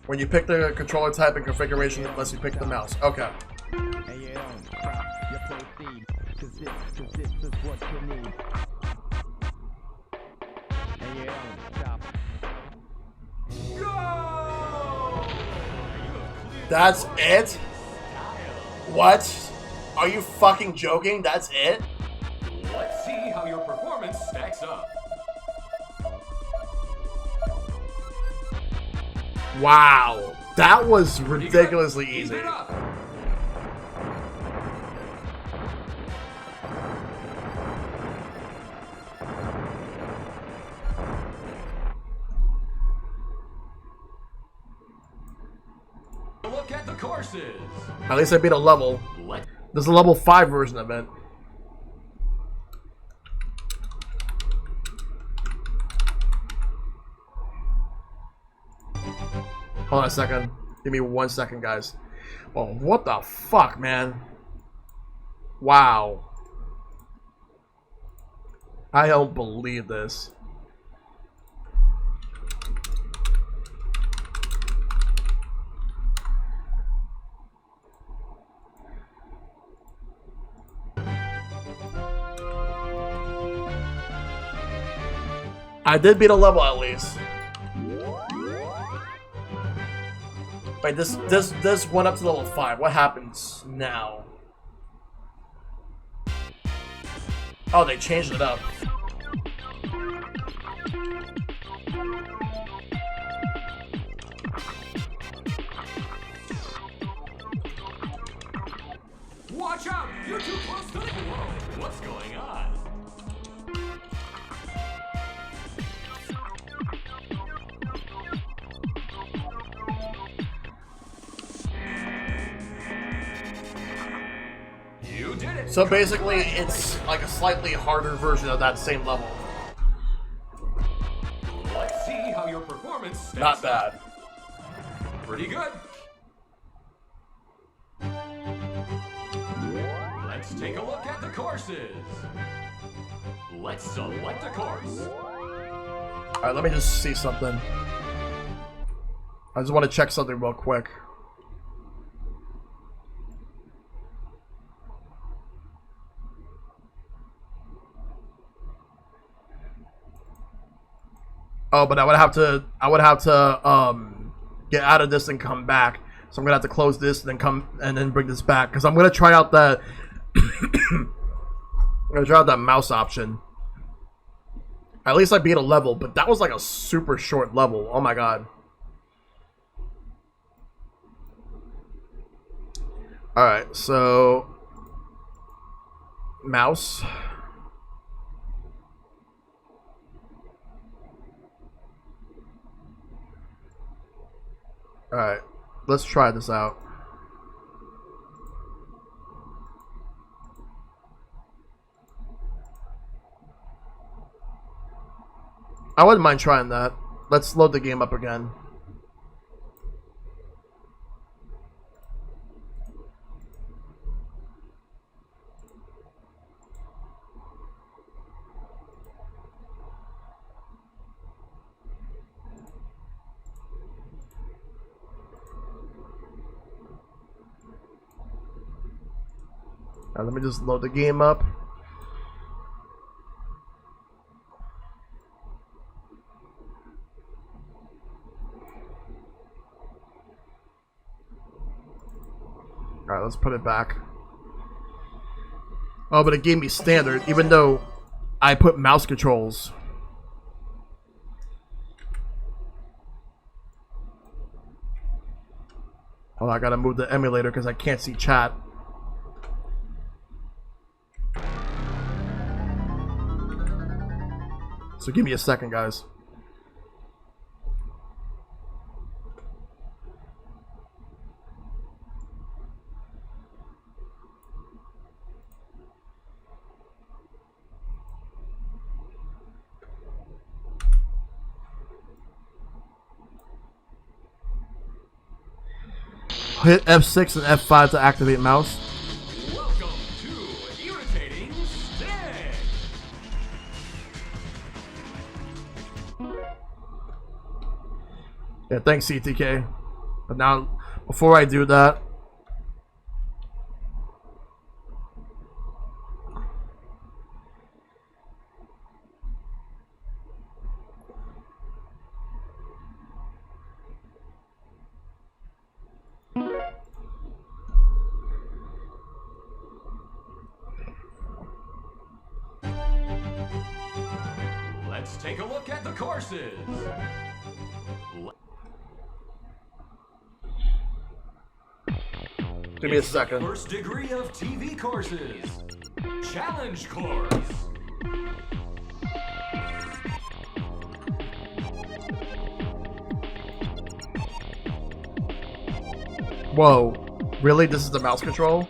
When you pick the controller type and configuration, unless you pick the mouse. Okay. Hey, you stop. You proceed. Cause this is what you need. Hey, you stop. Go! That's it? What? Are you fucking joking? That's it? Let's see how your performance stacks up. Wow. That was ridiculously Keep easy. it up. Look at the courses. At least I beat a level. Let There's a level 5 version of it. Hold on a second. Give me 1 second, guys. Oh, what the fuck, man? Wow. I don't believe this. I did beat a level at least. Wait, this went up to level 5. What happens now? Oh, they changed it up. Watch out! You're too close to the Whoa, what's going on? You did it! So basically, it's like a slightly harder version of that same level. Let's see how your performance stacks Not up. bad. Pretty good. Let's take a look at the courses. Let's select a course. Alright, let me just see something. I just want to check something real quick. Oh, but I would have to get out of this and come back. So I'm gonna have to close this and then come and then bring this back because I'm gonna try out that I'm gonna try out that mouse option. At least I beat a level, but that was like a super short level. Oh my god. Alright, so mouse. Alright, let's try this out. I wouldn't mind trying that. Let's load the game up again. Now let me just load the game up. Alright, let's put it back. Oh, but it gave me standard, even though I put mouse controls. Hold on, I gotta move the emulator because I can't see chat. So give me a second, guys. Hit F6 and F5 to activate mouse. Welcome to Irritating Stick. Yeah, thanks CTK. But now, before I do that, Let's take a look at the courses. give me a second. First degree of TV courses. Challenge course. Whoa, really? This is the mouse control?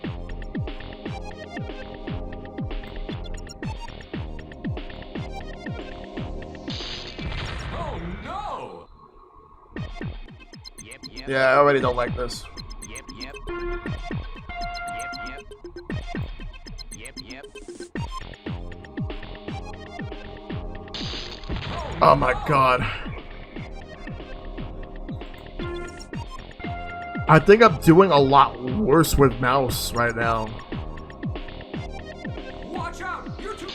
Oh no! Yeah, I already don't like this. Oh my god. I think I'm doing a lot worse with mouse right now. Watch out! You're too...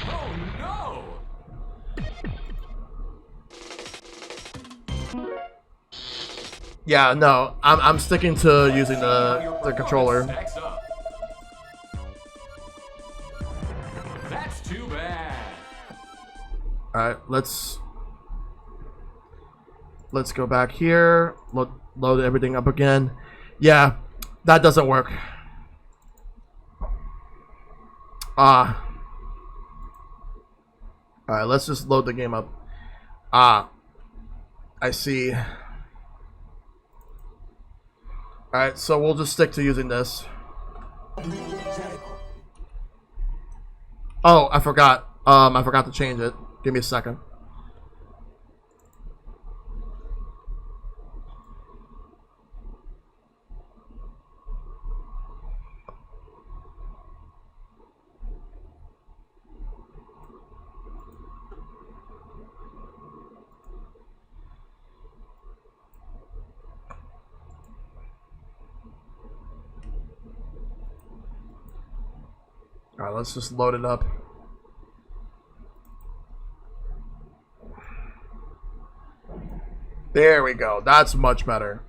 Oh no! Yeah, no, I'm sticking to using the controller. Stacks up. That's too bad. All right, let's go back here. Load everything up again. Yeah, that doesn't work. All right, let's just load the game up. I see. Alright, so we'll just stick to using this. Oh, I forgot. I forgot to change it. Give me a second. Alright, let's just load it up. There we go. That's much better.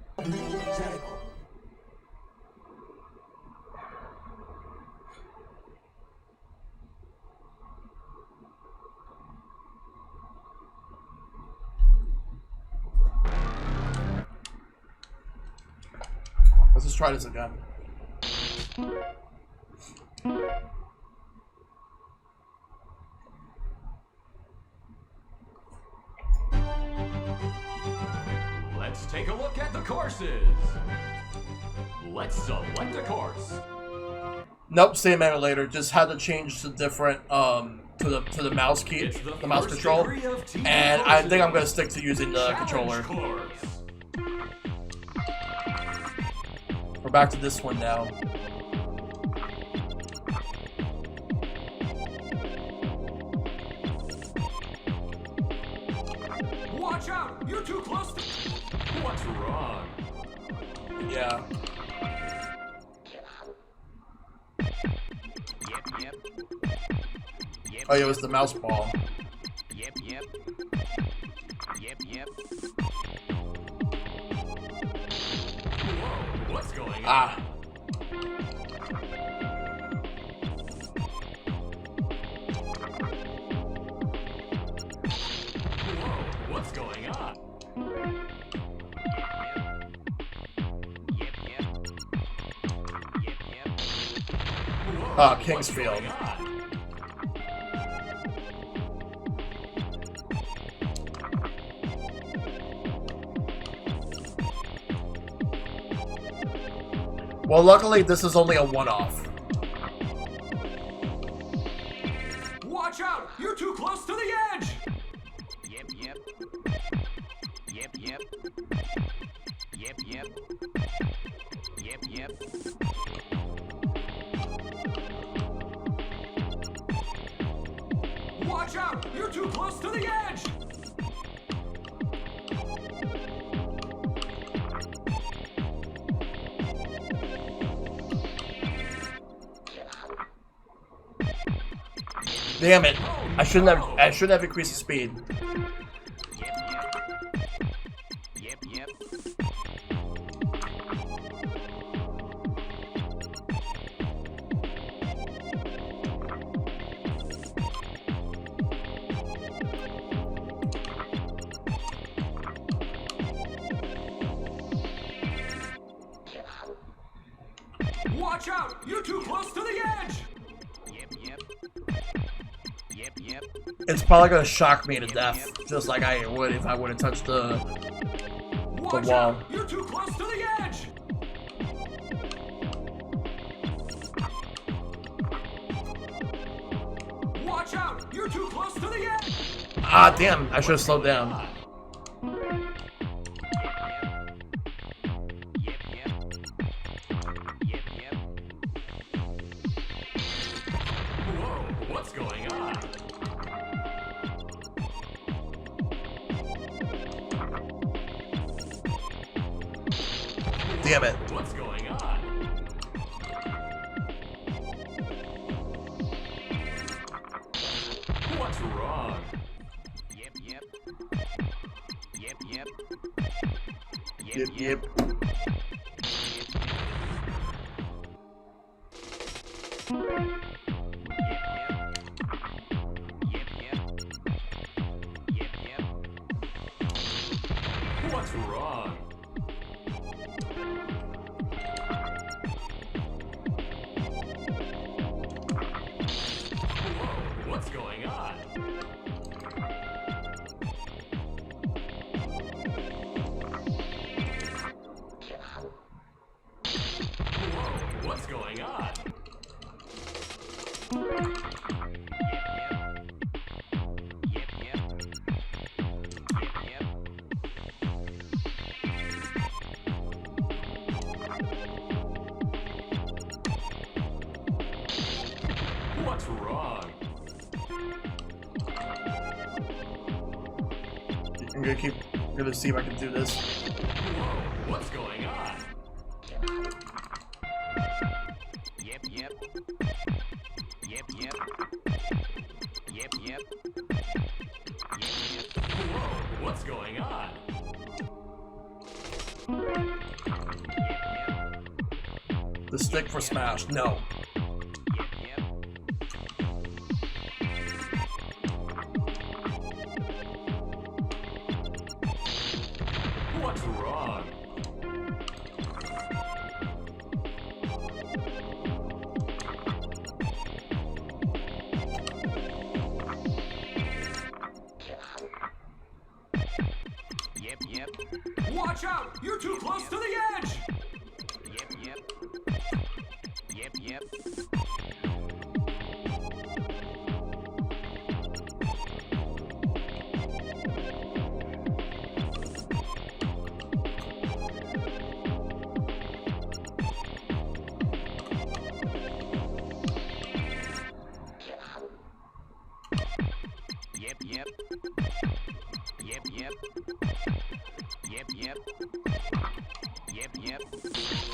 Let's just try this again. Let's take a look at the courses. Let's select a course. Nope, same emulator. Just had to change to different to the mouse key, It's the mouse first control, degree of TV and I think I'm gonna courses. stick to using the controller. Challenge course. We're back to this one now. Watch out! You're too close to... What's wrong? Yeah. Yep. Oh, yeah, it was the mouse ball. Yep. Whoa, what's going on? Ah. Whoa, what's going on? Ah, Kingsfield. What's going on? Well, luckily this is only a one-off. Watch out! You're too close to the edge! Yep. Watch out! You're too close to the edge! Damn it! I shouldn't have increased the speed. Yep. Watch out! You're too close to the edge! Yep. It's probably gonna shock me to death, just like I would if I would have touched the Watch wall. out! You're too close to the edge! Watch out! You're too close to the edge! Ah, damn! I should have slowed down. Whoa, what's going on? Damn it! What's going on? What's wrong? Yep. Yeah, yep. What's wrong? Whoa, what's going on? Whoa, what's going on? What's wrong? I'm gonna see if I can do this. Whoa, what's going on? Yep. Whoa, what's going on? The stick for smash. No. What's wrong? Yep. Watch out! You're too close to the edge! Yep.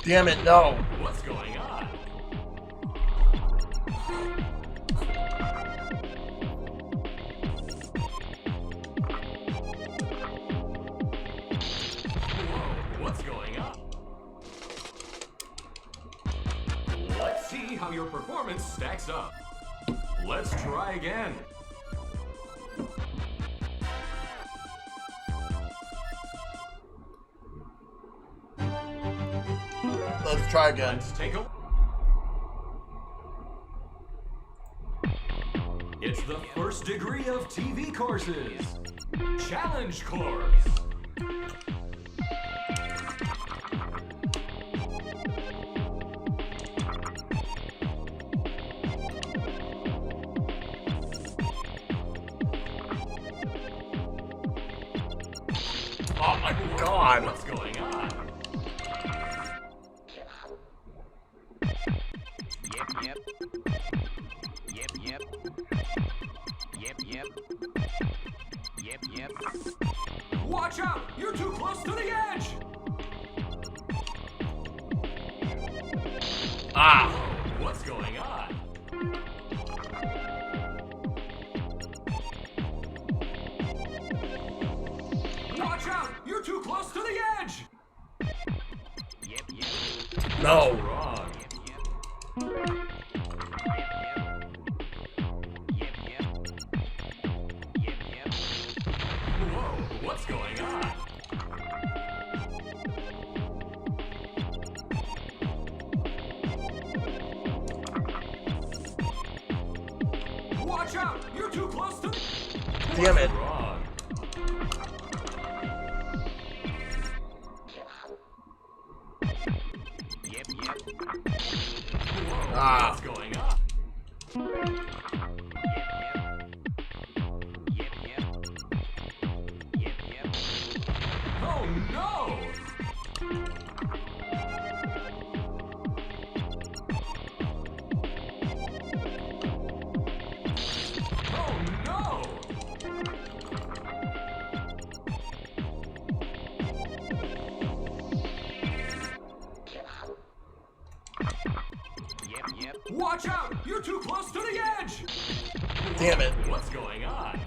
Damn it, no. What's going on? Whoa, what's going on? Let's see how your performance stacks up. Let's try again. Let's try again. Let's take a... It's the first degree of TV courses. Challenge course. Oh my god. What's going on? Yep. Watch out! You're too close to the edge! Ah. What's going on? Watch out! You're too close to the edge! No. Wrong. Whoa, what's going on? Watch out! You're too close to... Damn it. Wrong. Ah. What's going on? Oh no! Oh no! Watch out! You're too close to the edge! Damn it. What's going on?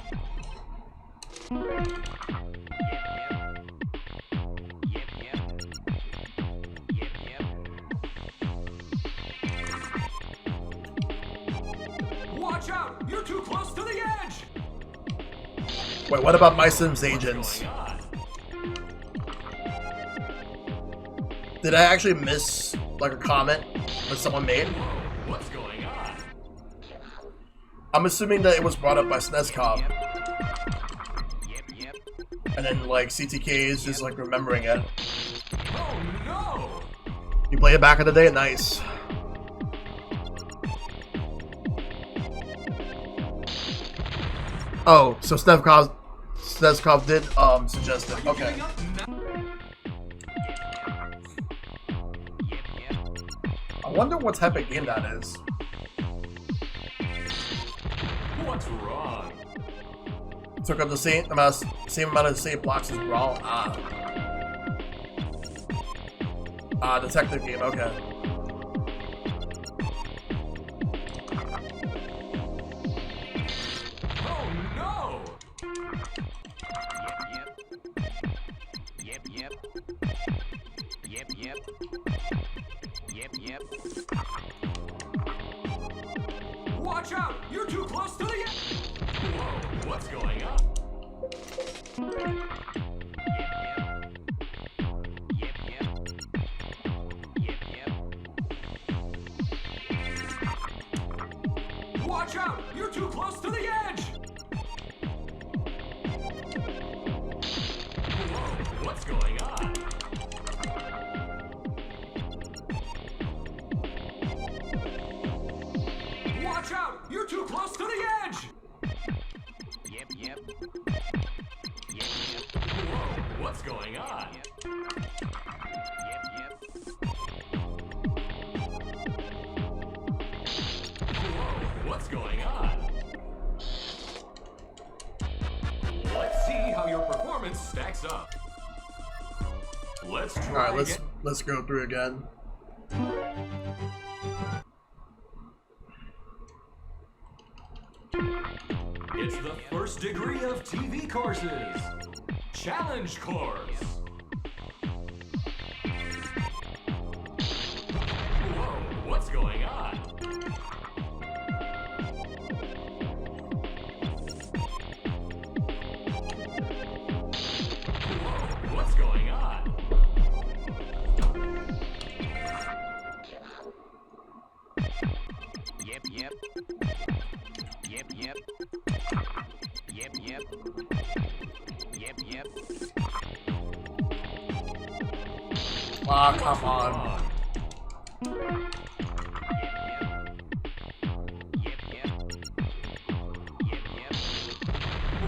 Watch out! You're too close to the edge! Wait, what about My Sims Agents? Going on? Did I actually miss like a comment that someone made? What's going on? I'm assuming that it was brought up by Snezkov, Yep. and then like CTK is just like remembering it. Oh no! You play it back in the day? Nice. Oh, so Snezkov did suggest it. Okay. Giving up now? I wonder what type of game that is. What's wrong? Took up the same amount of save blocks as Brawl. Detective game. Okay. Oh no! Yep. Watch out! You're too close to the edge! Whoa, what's going on? Watch out! You're too close to the edge! Whoa, what's going on? Watch out! You're too close to the edge! Yep. Whoa, what's going on? Whoa, what's going on? Let's see how your performance stacks up. Let's try All right, again. let's go through again. It's the first degree of TV courses. Challenge course. Whoa, what's going on? Whoa, what's going on? Ah, come on.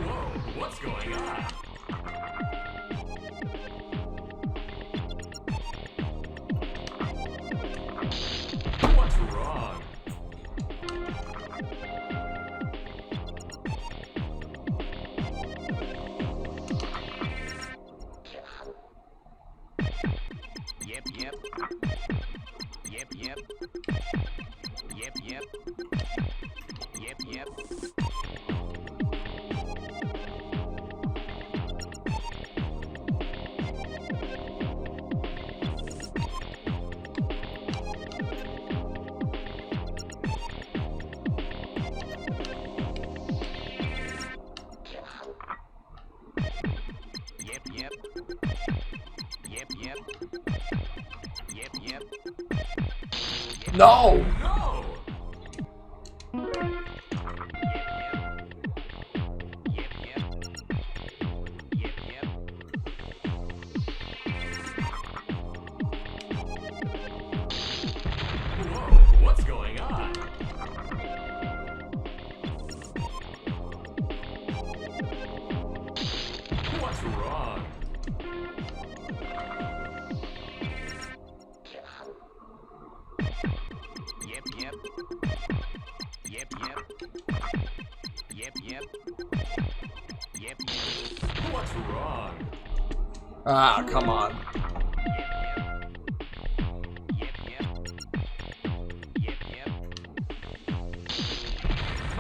Whoa, what's going on? What's wrong? No! No! Whoa, what's going on? What's wrong? What's wrong? Ah, come on.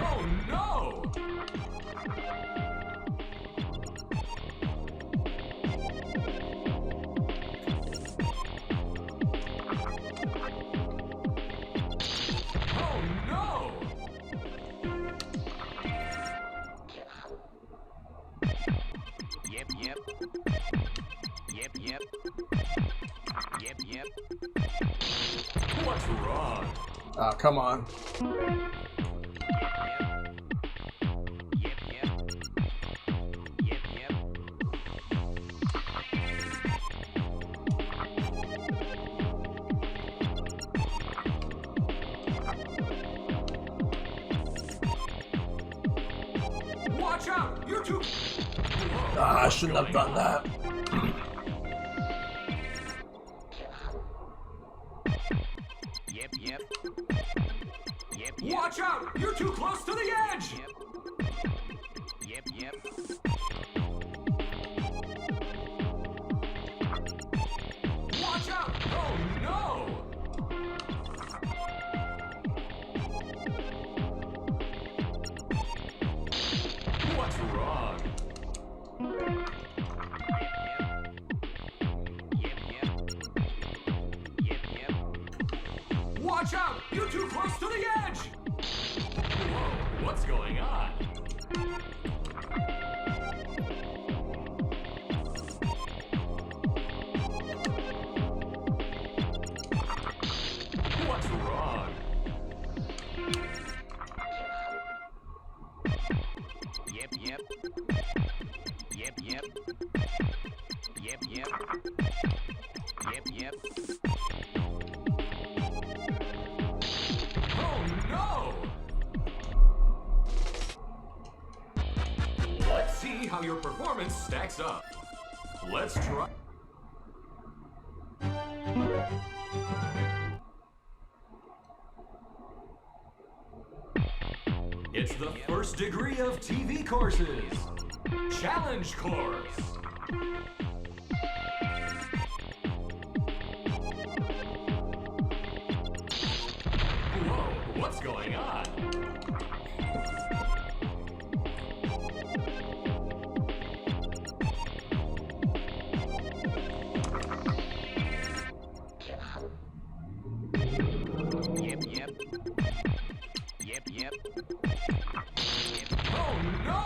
Oh no! Oh no! Ah, come on. Watch out! You're too. Ah, I shouldn't have done that. Watch out! You're too close to the edge. Watch out! Oh no! What's wrong? Watch out! You're too close to the edge! Whoa, what's going on? What's wrong? Oh no! Let's see how your performance stacks up. Let's try. It's the first degree of TV courses. Challenge course. Whoa, what's going on? Oh no!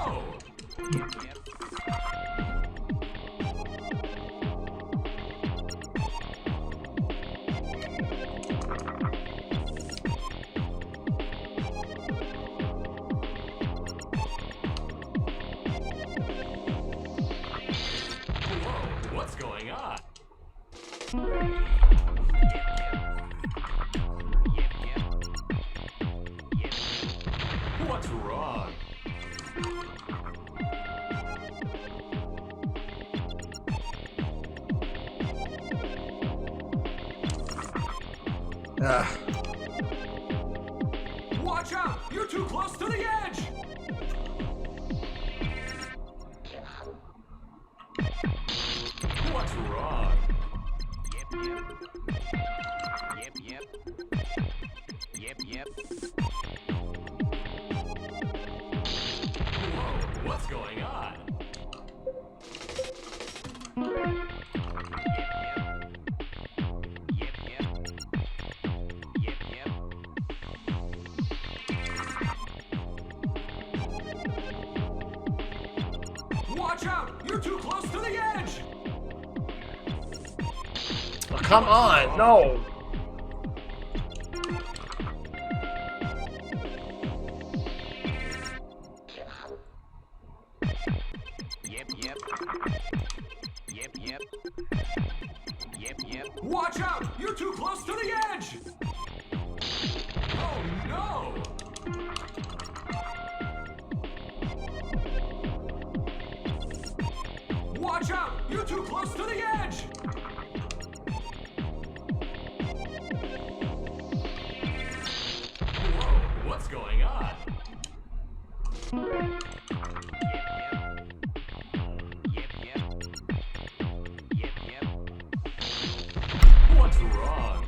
Whoa, what's going on? What's wrong? Ah. Watch out! You're too close to the edge! What's wrong? Whoa, what's going on? Watch out! You're too close to the edge! Oh, come on, no. Watch out! You're too close to the edge! Oh no! Watch out! You're too close to the edge! Whoa, what's going on? What's wrong?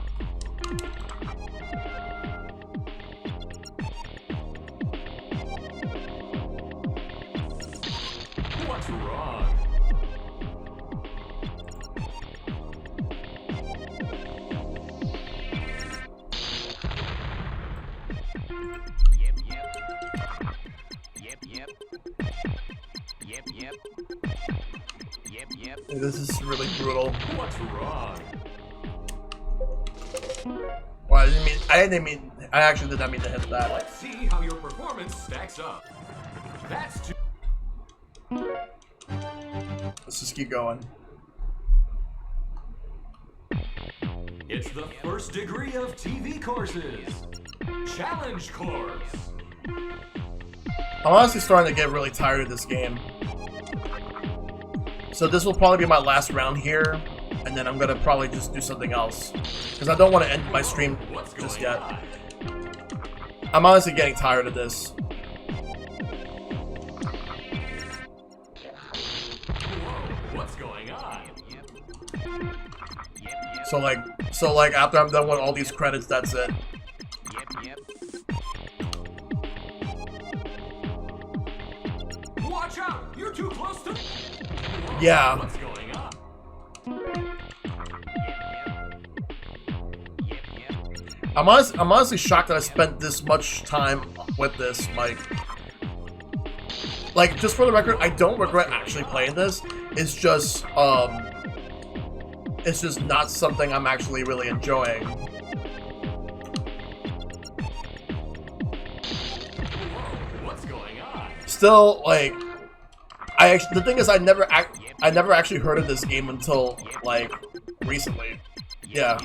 What's wrong? This is really brutal. What's wrong? Well, I actually did not mean to hit that. Let's see how your performance stacks up. That's too. Let's just keep going. It's the first degree of TV courses. Challenge course. I'm honestly starting to get really tired of this game. So this will probably be my last round here, and then I'm gonna probably just do something else. Because I don't want to end my stream just yet. I'm honestly getting tired of this. What's going on? So like after I'm done with all these credits, that's it. Watch out! You're too close to. Yeah. What's going on? I'm honestly shocked that I spent this much time with this, Mike. Like, just for the record, I don't regret actually playing this. It's just not something I'm actually really enjoying. What's going on? Still, like, the thing is, I never actually heard of this game until like recently. Yeah.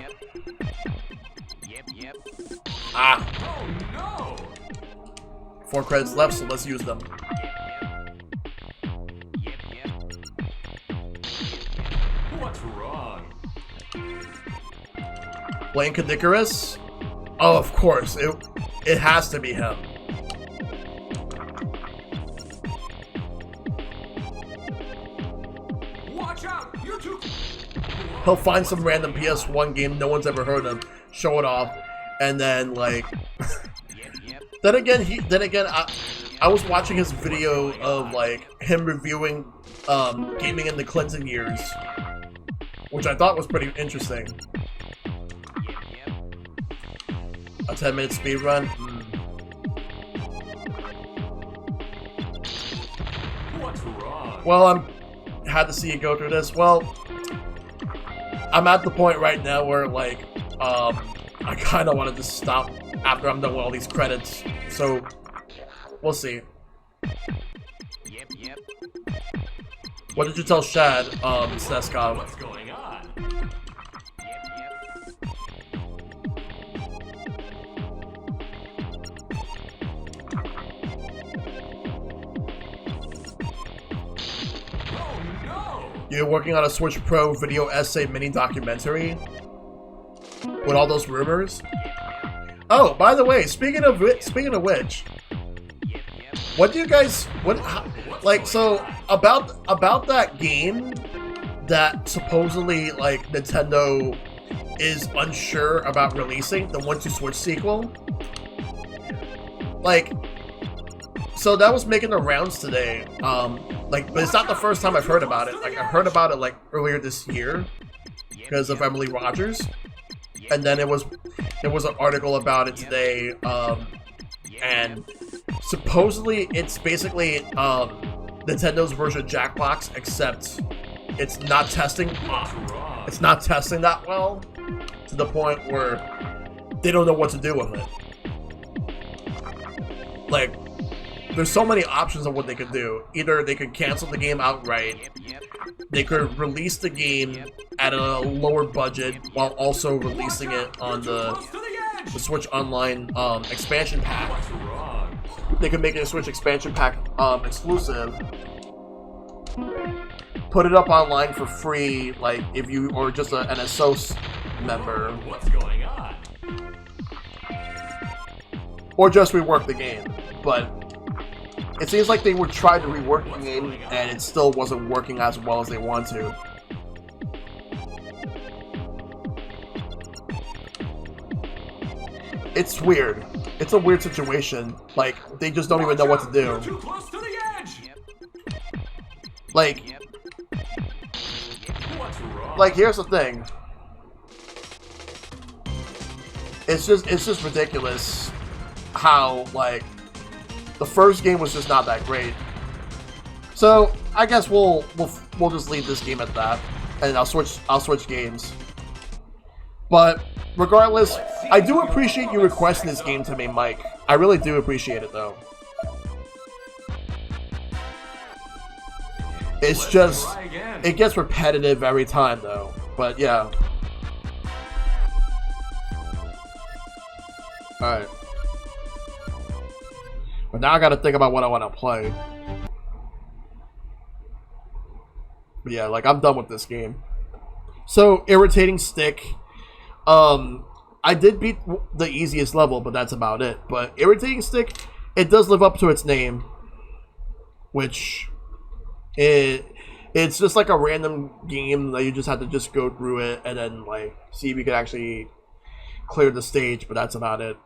Ah. Oh no! 4 credits left, so let's use them. What's wrong? Blaine Cadicarus? Oh, of course. It has to be him. Watch out! You're too. He'll find some random PS1 game no one's ever heard of, show it off, and then like. Then again, I was watching his video of like him reviewing gaming in the Clinton years, which I thought was pretty interesting. A 10-minute speedrun? What's wrong? Well, had to see you go through this. Well, I'm at the point right now where like I kind of wanted to stop after I'm done with all these credits. So we'll see. What did you tell Shad, Sneskov? What's going on? Oh no! You're working on a Switch Pro video essay mini documentary with all those rumors. Oh, by the way, speaking of which, what do you guys like? So about that game that supposedly like Nintendo is unsure about releasing, the 1-2-Switch sequel. Like, so that was making the rounds today. Like, but it's not the first time I've heard about it. Like, I heard about it like earlier this year because of Emily Rogers, and then there was an article about it today, and supposedly it's basically Nintendo's version of Jackbox, except it's not testing. It's not testing that well to the point where they don't know what to do with it. Like, there's so many options of what they could do. Either they could cancel the game outright, they could release the game at a lower budget while also releasing it on the Switch Online expansion pack. They could make it a Switch expansion pack exclusive. Put it up online for free, like if you or just an ASOS member. What's going on? Or just rework the game. But it seems like they were trying to rework the game and it still wasn't working as well as they want to. It's weird. It's a weird situation. Like, they just don't even know what to do. You're too close to the edge. Like, here's the thing. It's just ridiculous how, like, the first game was just not that great. So I guess we'll just leave this game at that, and I'll switch games. But regardless, I do appreciate you requesting this game to me, Mike. I really do appreciate it, though. It's just, it gets repetitive every time, though. But yeah. Alright. But now I gotta think about what I want to play. But yeah, like, I'm done with this game. So, Irritating Stick. I did beat the easiest level, but that's about it. But Irritating Stick, it does live up to its name. Which... It's just like a random game that you just have to just go through it and then like see if you can actually clear the stage, but that's about it.